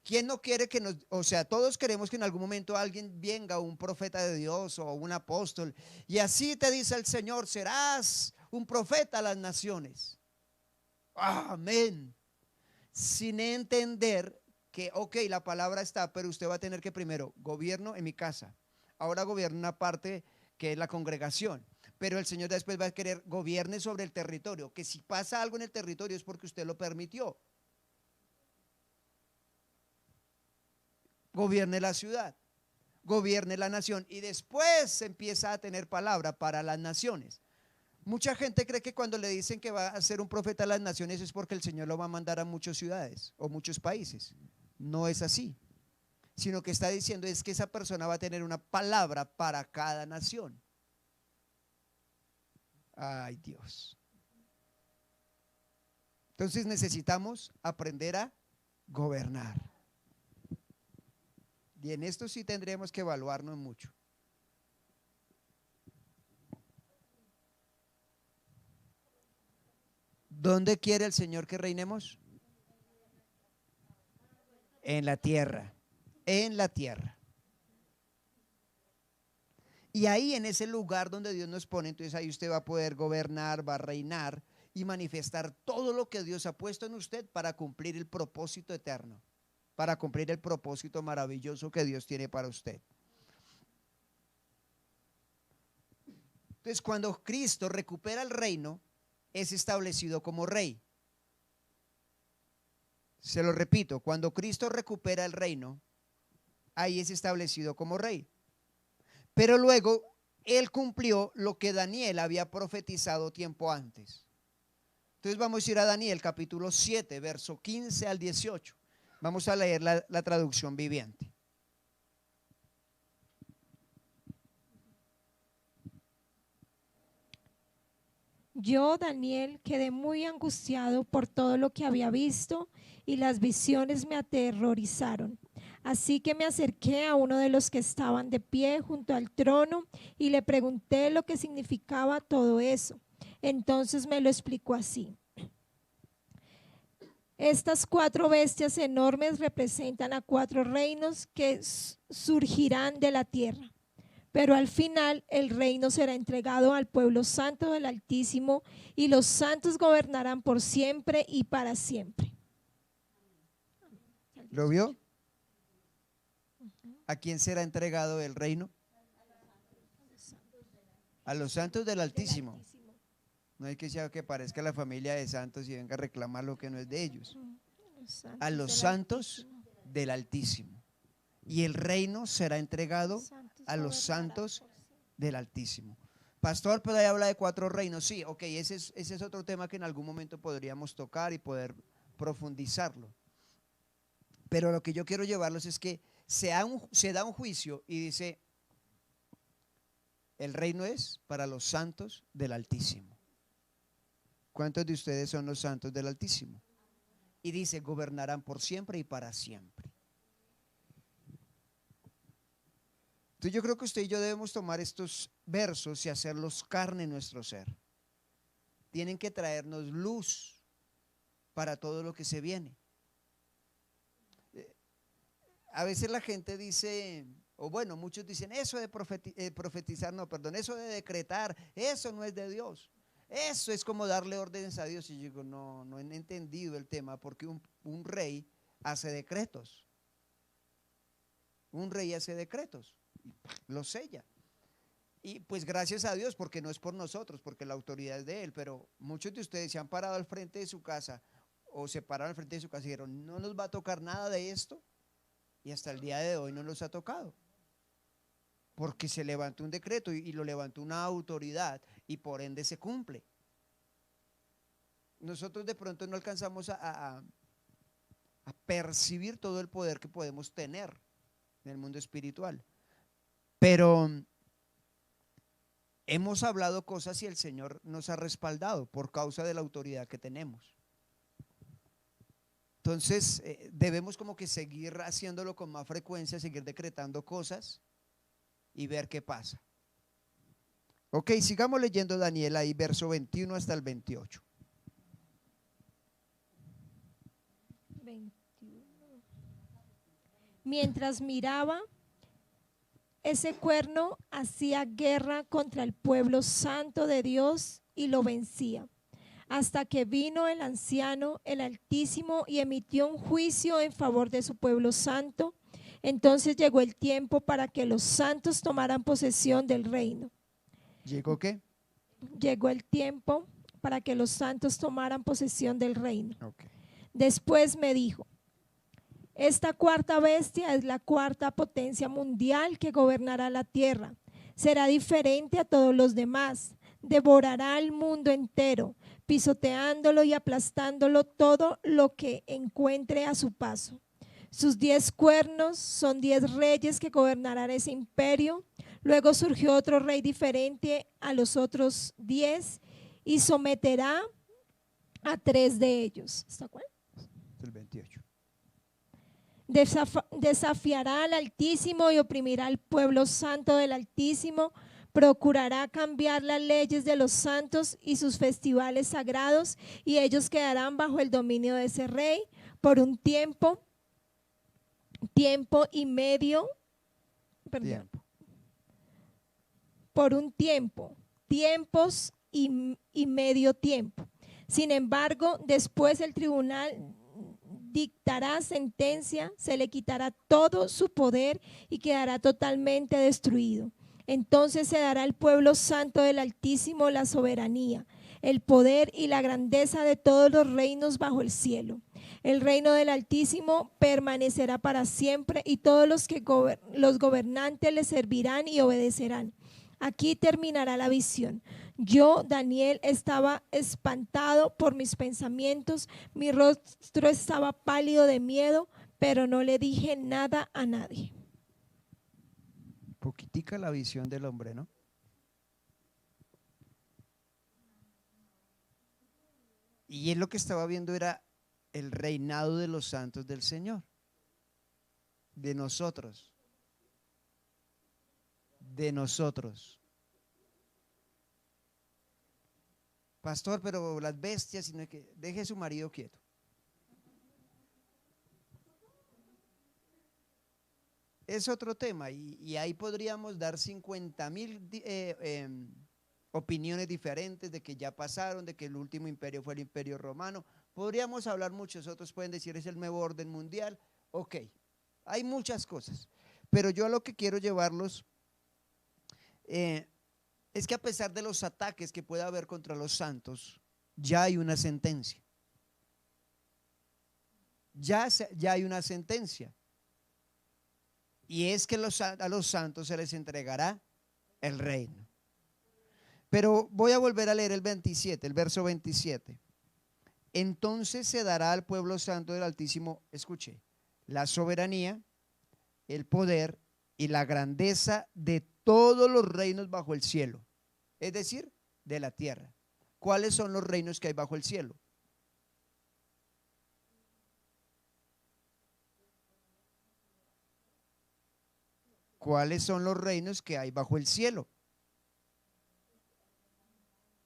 ¿quién no quiere que o sea, todos queremos que en algún momento alguien venga, un profeta de Dios o un apóstol, y así te dice el Señor, serás un profeta a las naciones. Amén. Sin entender que, ok, la palabra está, pero usted va a tener que primero, gobierno en mi casa. Ahora gobierna una parte que es la congregación. Pero el Señor después va a querer gobierne sobre el territorio, que si pasa algo en el territorio es porque usted lo permitió. Gobierne la ciudad, gobierne la nación y después se empieza a tener palabra para las naciones. Mucha gente cree que cuando le dicen que va a ser un profeta a las naciones es porque el Señor lo va a mandar a muchas ciudades o muchos países. No es así, sino que está diciendo es que esa persona va a tener una palabra para cada nación. Ay, Dios. Entonces necesitamos aprender a gobernar. Y en esto sí tendremos que evaluarnos mucho. ¿Dónde quiere el Señor que reinemos? En la tierra. En la tierra. Y ahí en ese lugar donde Dios nos pone, entonces ahí usted va a poder gobernar, va a reinar y manifestar todo lo que Dios ha puesto en usted para cumplir el propósito eterno, para cumplir el propósito maravilloso que Dios tiene para usted. Entonces, cuando Cristo recupera el reino, es establecido como rey. Se lo repito, cuando Cristo recupera el reino, ahí es establecido como rey. Pero luego Él cumplió lo que Daniel había profetizado tiempo antes. Entonces vamos a ir a Daniel capítulo 7, verso 15 al 18. Vamos a leer la traducción viviente. Yo, Daniel, quedé muy angustiado por todo lo que había visto y las visiones me aterrorizaron. Así que me acerqué a uno de los que estaban de pie junto al trono y le pregunté lo que significaba todo eso. Entonces me lo explicó así. Estas 4 bestias enormes representan a 4 reinos que surgirán de la tierra. Pero al final el reino será entregado al pueblo santo del Altísimo y los santos gobernarán por siempre y para siempre. ¿Lo vio? ¿A quién será entregado el reino? A los santos del Altísimo. No hay que sea que parezca la familia de santos y venga a reclamar lo que no es de ellos. A los santos del Altísimo. Y el reino será entregado a los santos del Altísimo. Pastor, pero ahí habla de 4 reinos. Sí, ok, ese es otro tema que en algún momento podríamos tocar y poder profundizarlo. Pero lo que yo quiero llevarlos es que se da un juicio y dice, el reino es para los santos del Altísimo. ¿Cuántos de ustedes son los santos del Altísimo? Y dice, gobernarán por siempre y para siempre. Entonces yo creo que usted y yo debemos tomar estos versos y hacerlos carne en nuestro ser. Tienen que traernos luz para todo lo que se viene. A veces la gente dice, o bueno, muchos dicen, eso de profetizar, no, perdón, eso de decretar, eso no es de Dios. Eso es como darle órdenes a Dios. Y yo digo, no he entendido el tema, porque un rey hace decretos. Un rey hace decretos, los sella. Y pues gracias a Dios, porque no es por nosotros, porque la autoridad es de Él. Pero muchos de ustedes se han parado al frente de su casa, o se pararon al frente de su casa y dijeron, no nos va a tocar nada de esto. Y hasta el día de hoy no nos ha tocado. Porque se levantó un decreto y lo levantó una autoridad y por ende se cumple. Nosotros de pronto no alcanzamos a percibir todo el poder que podemos tener en el mundo espiritual. Pero hemos hablado cosas y el Señor nos ha respaldado por causa de la autoridad que tenemos. Entonces debemos como que seguir haciéndolo con más frecuencia, seguir decretando cosas y ver qué pasa. Ok, sigamos leyendo Daniel ahí, verso 21 hasta el 28. 21. Mientras miraba, ese cuerno hacía guerra contra el pueblo santo de Dios y lo vencía, hasta que vino el anciano, el Altísimo, y emitió un juicio en favor de su pueblo santo. Entonces llegó el tiempo para que los santos tomaran posesión del reino. ¿Llegó qué? Llegó el tiempo para que los santos tomaran posesión del reino. Okay. Después me dijo, esta 4 bestia es la 4 potencia mundial que gobernará la tierra. Será diferente a todos los demás. Devorará el mundo entero, pisoteándolo y aplastándolo todo lo que encuentre a su paso. Sus 10 cuernos son 10 reyes que gobernarán ese imperio. Luego surgió otro rey diferente a los otros 10 y someterá a 3 de ellos. ¿Está cuál? El 28. Desafiará al Altísimo y oprimirá al pueblo santo del Altísimo. Procurará cambiar las leyes de los santos y sus festivales sagrados, y ellos quedarán bajo el dominio de ese rey por un tiempo y medio, perdón, por un tiempo, tiempos y medio tiempo. Sin embargo, después el tribunal dictará sentencia, se le quitará todo su poder y quedará totalmente destruido. Entonces se dará al pueblo santo del Altísimo la soberanía, el poder y la grandeza de todos los reinos bajo el cielo. El reino del Altísimo permanecerá para siempre y todos los gobernantes le servirán y obedecerán. Aquí terminará la visión. Yo, Daniel, estaba espantado por mis pensamientos, mi rostro estaba pálido de miedo, pero no le dije nada a nadie. Poquitica la visión del hombre, ¿no? Y él lo que estaba viendo era el reinado de los santos del Señor. De nosotros. De nosotros. Pastor, pero las bestias, sino que deje a su marido quieto. Es otro tema y ahí podríamos dar 50,000 opiniones diferentes de que ya pasaron, de que el último imperio fue el imperio romano. Podríamos hablar muchos, otros pueden decir es el nuevo orden mundial. Ok, hay muchas cosas, pero yo a lo que quiero llevarlos es que a pesar de los ataques que pueda haber contra los santos, ya hay una sentencia. Ya hay una sentencia. Y es que a los santos se les entregará el reino. Pero voy a volver a leer el 27, el verso 27. Entonces se dará al pueblo santo del Altísimo, escuche, la soberanía, el poder y la grandeza de todos los reinos bajo el cielo, es decir, de la tierra. ¿Cuáles son los reinos que hay bajo el cielo? ¿Cuáles son los reinos que hay bajo el cielo?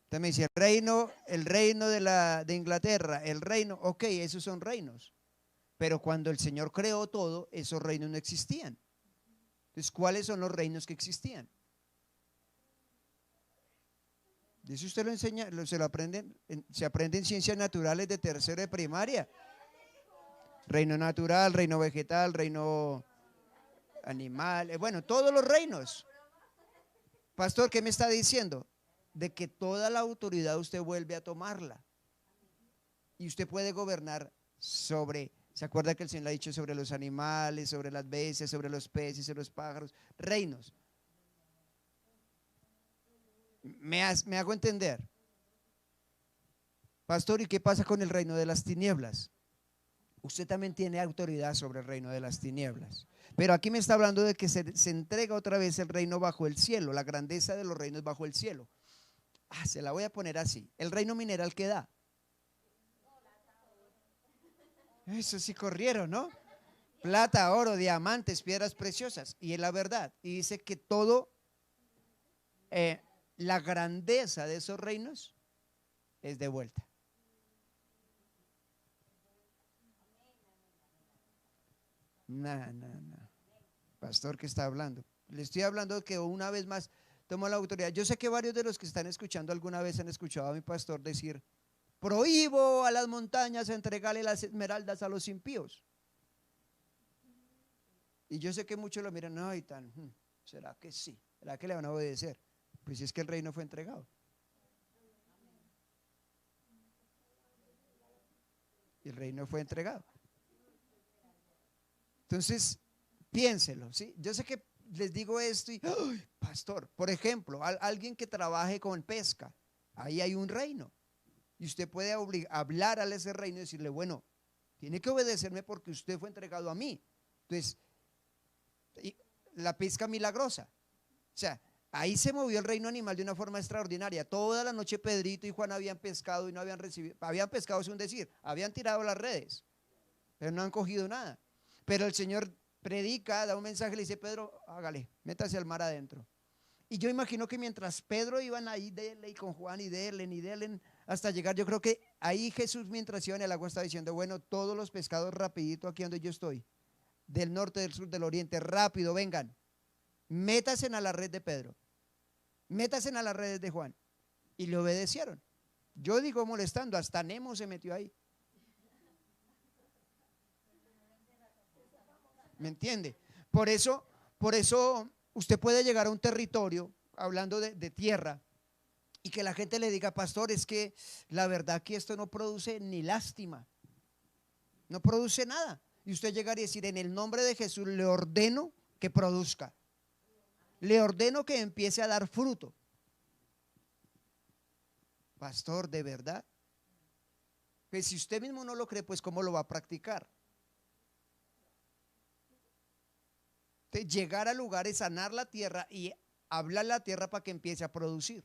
Usted me dice, el reino de Inglaterra, el reino, ok, esos son reinos. Pero cuando el Señor creó todo, esos reinos no existían. Entonces, ¿cuáles son los reinos que existían? Eso usted lo enseña, se aprende en ciencias naturales de tercero de primaria. Reino natural, reino vegetal, reino animal, bueno, todos los reinos. Pastor, ¿qué me está diciendo? De que toda la autoridad usted vuelve a tomarla. Y usted puede gobernar sobre, ¿se acuerda que el Señor le ha dicho sobre los animales, sobre las bestias, sobre los peces, sobre los pájaros? Reinos. ¿Me hago entender? Pastor, ¿y qué pasa con el reino de las tinieblas? Usted también tiene autoridad sobre el reino de las tinieblas. Pero aquí me está hablando de que se entrega otra vez el reino bajo el cielo, la grandeza de los reinos bajo el cielo. Se la voy a poner así. El reino mineral que da. Eso sí corrieron, ¿no? Plata, oro, diamantes, piedras preciosas. Y es la verdad. Y dice que todo, la grandeza de esos reinos es de vuelta. No. Pastor, ¿qué está hablando? Le estoy hablando que una vez más tomo la autoridad. Yo sé que varios de los que están escuchando alguna vez han escuchado a mi pastor decir: prohíbo a las montañas entregarle las esmeraldas a los impíos. Y yo sé que muchos lo miran, no, y tan, ¿será que sí? ¿Será que le van a obedecer? Pues es que el reino fue entregado. El reino fue entregado. Entonces, piénselo, ¿sí? Yo sé que les digo esto y, ¡ay, pastor! Por ejemplo, alguien que trabaje con pesca, ahí hay un reino. Y usted puede hablar a ese reino y decirle, bueno, tiene que obedecerme porque usted fue entregado a mí. Entonces, la pesca milagrosa. O sea, ahí se movió el reino animal de una forma extraordinaria. Toda la noche Pedrito y Juan habían pescado y no habían recibido, habían pescado, es un decir, habían tirado las redes, pero no han cogido nada. Pero el Señor predica, da un mensaje, le dice, Pedro, hágale, métase al mar adentro. Y yo imagino que mientras Pedro iban ahí, dele, y con Juan, y delen, hasta llegar, yo creo que ahí Jesús, mientras iba en el agua, estaba diciendo, bueno, todos los pescados rapidito aquí donde yo estoy, del norte, del sur, del oriente, rápido, vengan, métasen a la red de Pedro, métasen a las redes de Juan. Y le obedecieron. Yo digo molestando, hasta Nemo se metió ahí. ¿Me entiende? Por eso usted puede llegar a un territorio, hablando de tierra, y que la gente le diga, pastor, es que la verdad que esto no produce ni lástima, no produce nada. Y usted llegar y decir, en el nombre de Jesús le ordeno que produzca, le ordeno que empiece a dar fruto. Pastor, ¿de verdad? Pues si usted mismo no lo cree, pues ¿cómo lo va a practicar? Llegar al lugar es sanar la tierra y hablar la tierra para que empiece a producir.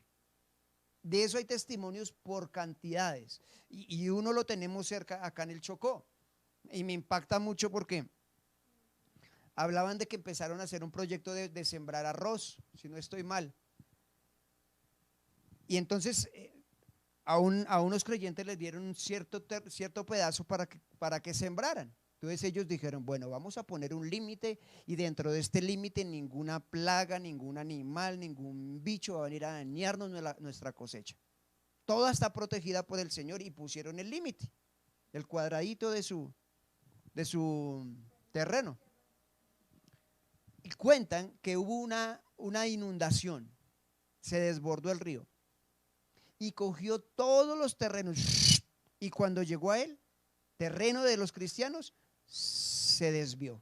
De eso hay testimonios por cantidades y uno lo tenemos cerca acá en el Chocó y me impacta mucho porque hablaban de que empezaron a hacer un proyecto de sembrar arroz, si no estoy mal. Y entonces a unos creyentes les dieron un cierto pedazo para que sembraran. Entonces ellos dijeron, bueno, vamos a poner un límite y dentro de este límite ninguna plaga, ningún animal, ningún bicho va a venir a dañarnos nuestra cosecha. Toda está protegida por el Señor y pusieron el límite, el cuadradito de su terreno. Y cuentan que hubo una inundación, se desbordó el río y cogió todos los terrenos y cuando llegó a él, terreno de los cristianos, se desvió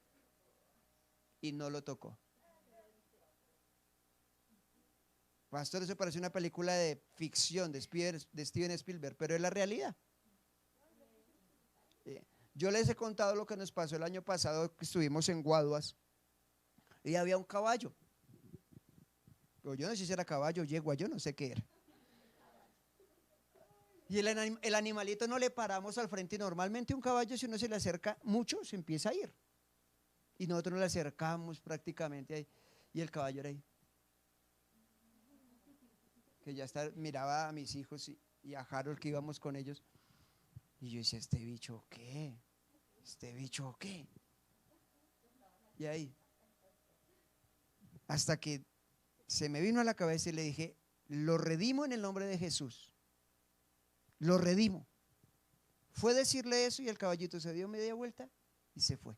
y no lo tocó. Pastor, eso parece una película de ficción de Steven Spielberg, pero es la realidad. Yo les he contado lo que nos pasó el año pasado que estuvimos en Guaduas y había un caballo. Pero yo no sé si era caballo, yegua, yo no sé qué era. Y el animalito no le paramos al frente y normalmente un caballo si uno se le acerca mucho se empieza a ir. Y nosotros nos le acercamos prácticamente ahí y el caballo era ahí. Que ya miraba a mis hijos y a Harold que íbamos con ellos. Y yo decía, ¿este bicho qué? ¿Este bicho qué? Y ahí, hasta que se me vino a la cabeza y le dije, lo redimo en el nombre de Jesús. Lo redimo. Fue decirle eso y el caballito se dio media vuelta y se fue.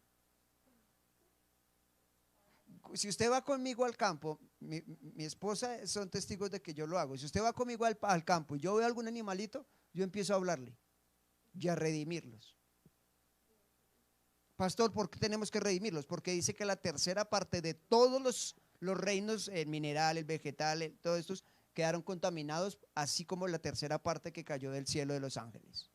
Si usted va conmigo al campo, mi esposa son testigos de que yo lo hago. Si usted va conmigo al campo y yo veo algún animalito, yo empiezo a hablarle y a redimirlos. Pastor, ¿por qué tenemos que redimirlos? Porque dice que la tercera parte de todos los reinos, el mineral, el vegetal, todos estos, quedaron contaminados, así como la tercera parte que cayó del cielo de los ángeles.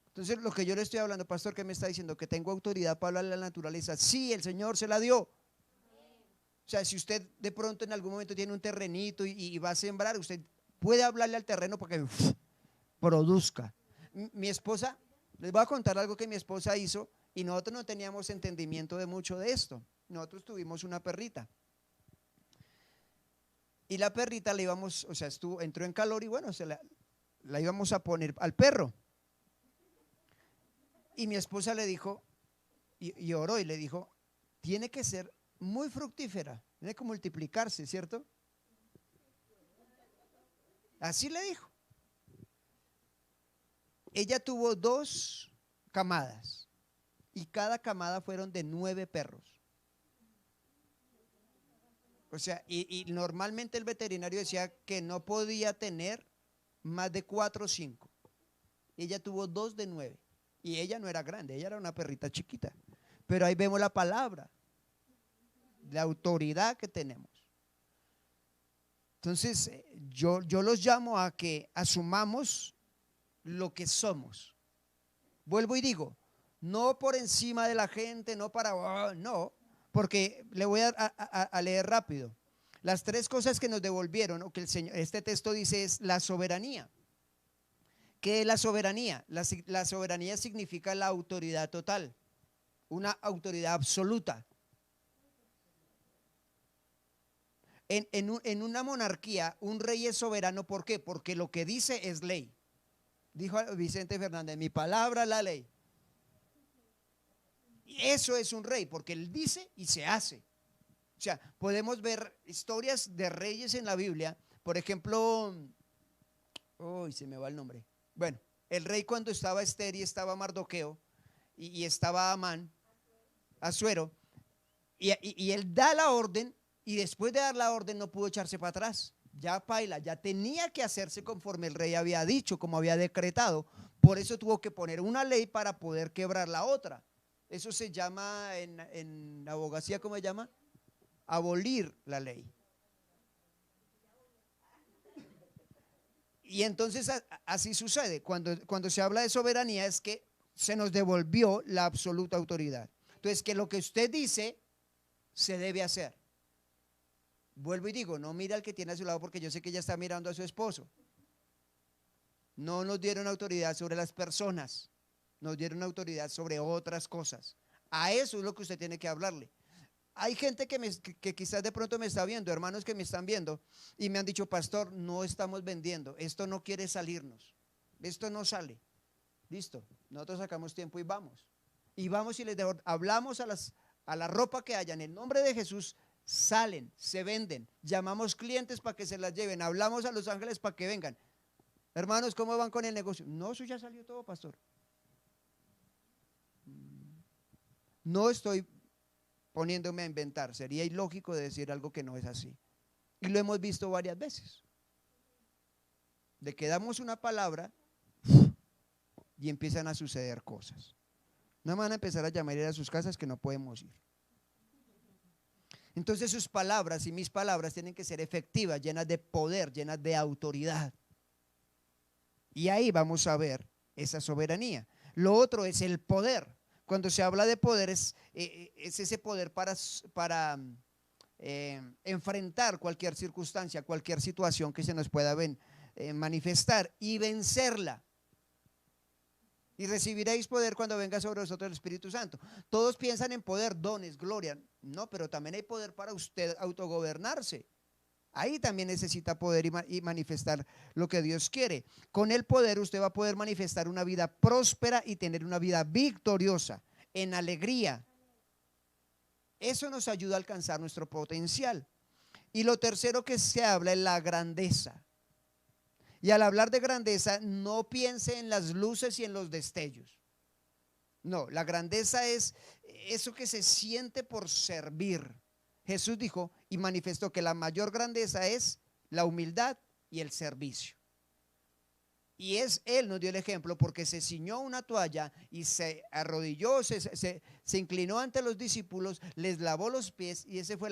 Entonces, lo que yo le estoy hablando, pastor, ¿qué me está diciendo? Que tengo autoridad para hablar a la naturaleza. Sí, el Señor se la dio. O sea, si usted de pronto en algún momento tiene un terrenito y va a sembrar, usted puede hablarle al terreno para que produzca. Mi esposa, les voy a contar algo que mi esposa hizo y nosotros no teníamos entendimiento de mucho de esto. Nosotros tuvimos una perrita. Y la perrita le íbamos, o sea, entró en calor y bueno, la íbamos a poner al perro. Y mi esposa le dijo, y oró y le dijo, tiene que ser muy fructífera, tiene que multiplicarse, ¿cierto? Así le dijo. Ella tuvo 2 camadas y cada camada fueron de 9 perros. O sea, y normalmente el veterinario decía que no podía tener más de 4 o 5. Ella tuvo 2 de 9 y ella no era grande, ella era una perrita chiquita. Pero ahí vemos la palabra, la autoridad que tenemos. Entonces, yo los llamo a que asumamos lo que somos. Vuelvo y digo, no por encima de la gente, no para, no, porque le voy a leer rápido. Las 3 cosas que nos devolvieron, o que este texto dice, es la soberanía. ¿Qué es la soberanía? La soberanía significa la autoridad total, una autoridad absoluta. En una monarquía, un rey es soberano, ¿por qué? Porque lo que dice es ley. Dijo Vicente Fernández, mi palabra la ley. Y eso es un rey, porque él dice y se hace. O sea, podemos ver historias de reyes en la Biblia. Por ejemplo, se me va el nombre. Bueno, el rey cuando estaba Esther y estaba Mardoqueo y estaba Amán, Asuero, y él da la orden y después de dar la orden no pudo echarse para atrás. Ya paila, ya tenía que hacerse conforme el rey había dicho, como había decretado. Por eso tuvo que poner una ley para poder quebrar la otra. Eso se llama en abogacía, ¿cómo se llama? Abolir la ley. Y entonces así sucede. Cuando se habla de soberanía es que se nos devolvió la absoluta autoridad. Entonces, que lo que usted dice se debe hacer. Vuelvo y digo, no mira al que tiene a su lado porque yo sé que ella está mirando a su esposo. No nos dieron autoridad sobre las personas, nos dieron autoridad sobre otras cosas. A eso es lo que usted tiene que hablarle. Hay gente que quizás de pronto me está viendo, hermanos que me están viendo y me han dicho, pastor, no estamos vendiendo, esto no quiere salirnos, esto no sale. Listo, nosotros sacamos tiempo y vamos. Y vamos y hablamos a la ropa que haya en el nombre de Jesús, salen, se venden, llamamos clientes para que se las lleven, hablamos a los ángeles para que vengan. Hermanos, ¿cómo van con el negocio? No, eso ya salió todo, pastor. No estoy poniéndome a inventar, sería ilógico decir algo que no es así. Y lo hemos visto varias veces. De que damos una palabra y empiezan a suceder cosas. No van a empezar a llamar a ir a sus casas que no podemos ir. Entonces sus palabras y mis palabras tienen que ser efectivas, llenas de poder, llenas de autoridad. Y ahí vamos a ver esa soberanía. Lo otro es el poder. Cuando se habla de poder es ese poder para enfrentar cualquier circunstancia, cualquier situación que se nos pueda manifestar y vencerla. Y recibiréis poder cuando venga sobre vosotros el Espíritu Santo. Todos piensan en poder, dones, gloria. No, pero también hay poder para usted autogobernarse. Ahí también necesita poder y manifestar lo que Dios quiere. Con el poder usted va a poder manifestar una vida próspera y tener una vida victoriosa, en alegría. Eso nos ayuda a alcanzar nuestro potencial. Y lo tercero que se habla es la grandeza. Y al hablar de grandeza, no piense en las luces y en los destellos. No, la grandeza es eso que se siente por servir. Jesús dijo y manifestó que la mayor grandeza es la humildad y el servicio. Y Él nos dio el ejemplo porque se ciñó una toalla y se arrodilló, se inclinó ante los discípulos, les lavó los pies, y ese fue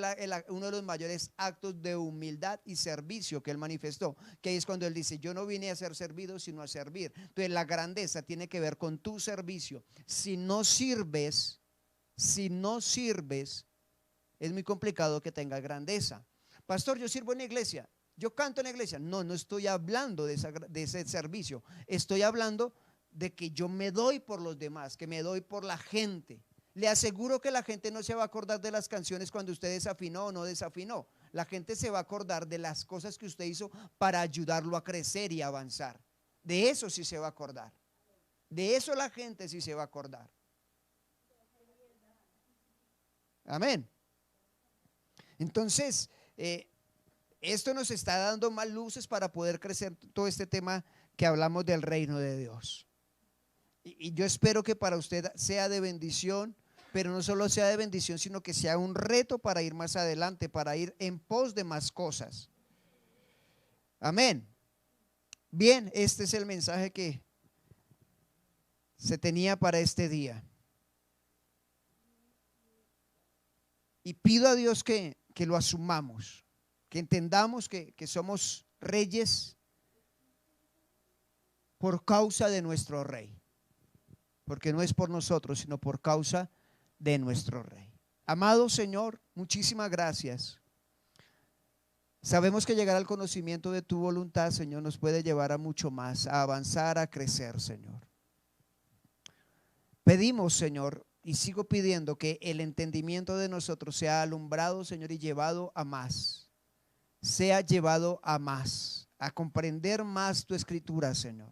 uno de los mayores actos de humildad y servicio que Él manifestó, que es cuando Él dice, yo no vine a ser servido sino a servir. Entonces la grandeza tiene que ver con tu servicio. Si no sirves, es muy complicado que tengas grandeza. Pastor, yo sirvo en la iglesia, yo canto en la iglesia. No, no estoy hablando de ese servicio. Estoy hablando de que yo me doy por los demás, que me doy por la gente. Le aseguro que la gente no se va a acordar de las canciones cuando usted desafinó o no desafinó. La gente se va a acordar de las cosas que usted hizo para ayudarlo a crecer y avanzar. De eso sí se va a acordar. De eso la gente sí se va a acordar. Amén. Entonces, esto nos está dando más luces para poder crecer todo este tema que hablamos del reino de Dios. Y yo espero que para usted sea de bendición, pero no solo sea de bendición, sino que sea un reto para ir más adelante, para ir en pos de más cosas. Amén. Bien, este es el mensaje que se tenía para este día. Y pido a Dios que lo asumamos, que entendamos que somos reyes por causa de nuestro rey, porque no es por nosotros, sino por causa de nuestro rey. Amado Señor, muchísimas gracias. Sabemos que llegar al conocimiento de tu voluntad, Señor, nos puede llevar a mucho más, a avanzar, a crecer, Señor. Pedimos, Señor, y sigo pidiendo que el entendimiento de nosotros sea alumbrado, Señor, y llevado a más. Sea llevado a más, a comprender más tu escritura, Señor.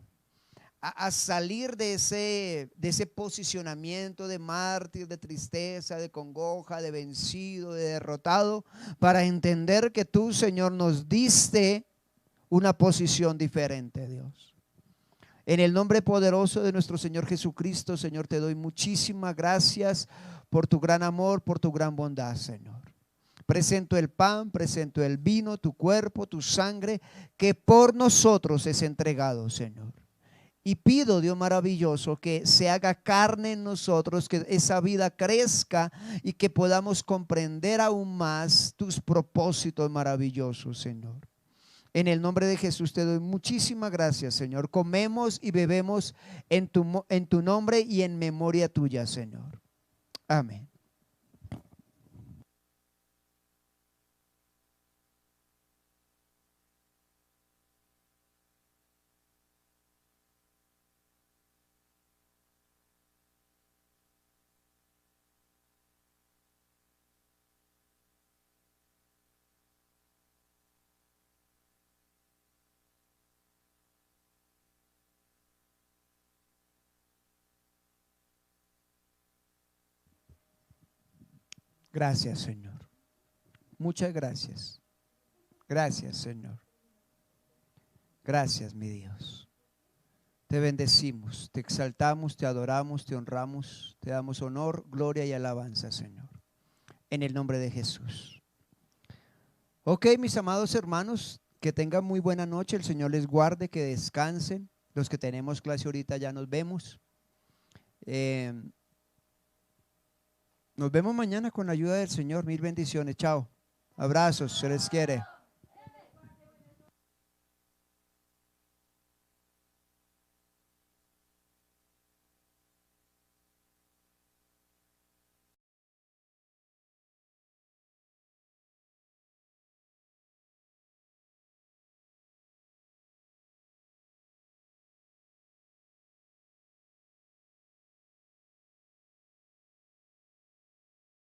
A salir de ese posicionamiento de mártir, de tristeza, de congoja, de vencido, de derrotado, para entender que tú, Señor, nos diste una posición diferente, Dios. En el nombre poderoso de nuestro Señor Jesucristo, Señor, te doy muchísimas gracias por tu gran amor, por tu gran bondad, Señor. Presento el pan, presento el vino, tu cuerpo, tu sangre, que por nosotros es entregado, Señor. Y pido, Dios maravilloso, que se haga carne en nosotros, que esa vida crezca y que podamos comprender aún más tus propósitos maravillosos, Señor. En el nombre de Jesús te doy muchísimas gracias, Señor. Comemos y bebemos en tu nombre y en memoria tuya, Señor. Amén. Gracias, Señor. Muchas gracias. Gracias, Señor. Gracias, mi Dios. Te bendecimos, te exaltamos, te adoramos, te honramos, te damos honor, gloria y alabanza, Señor. En el nombre de Jesús. Ok, mis amados hermanos, que tengan muy buena noche. El Señor les guarde, que descansen. Los que tenemos clase ahorita ya nos vemos. Nos vemos mañana con la ayuda del Señor. Mil bendiciones. Chao. Abrazos. Se les quiere.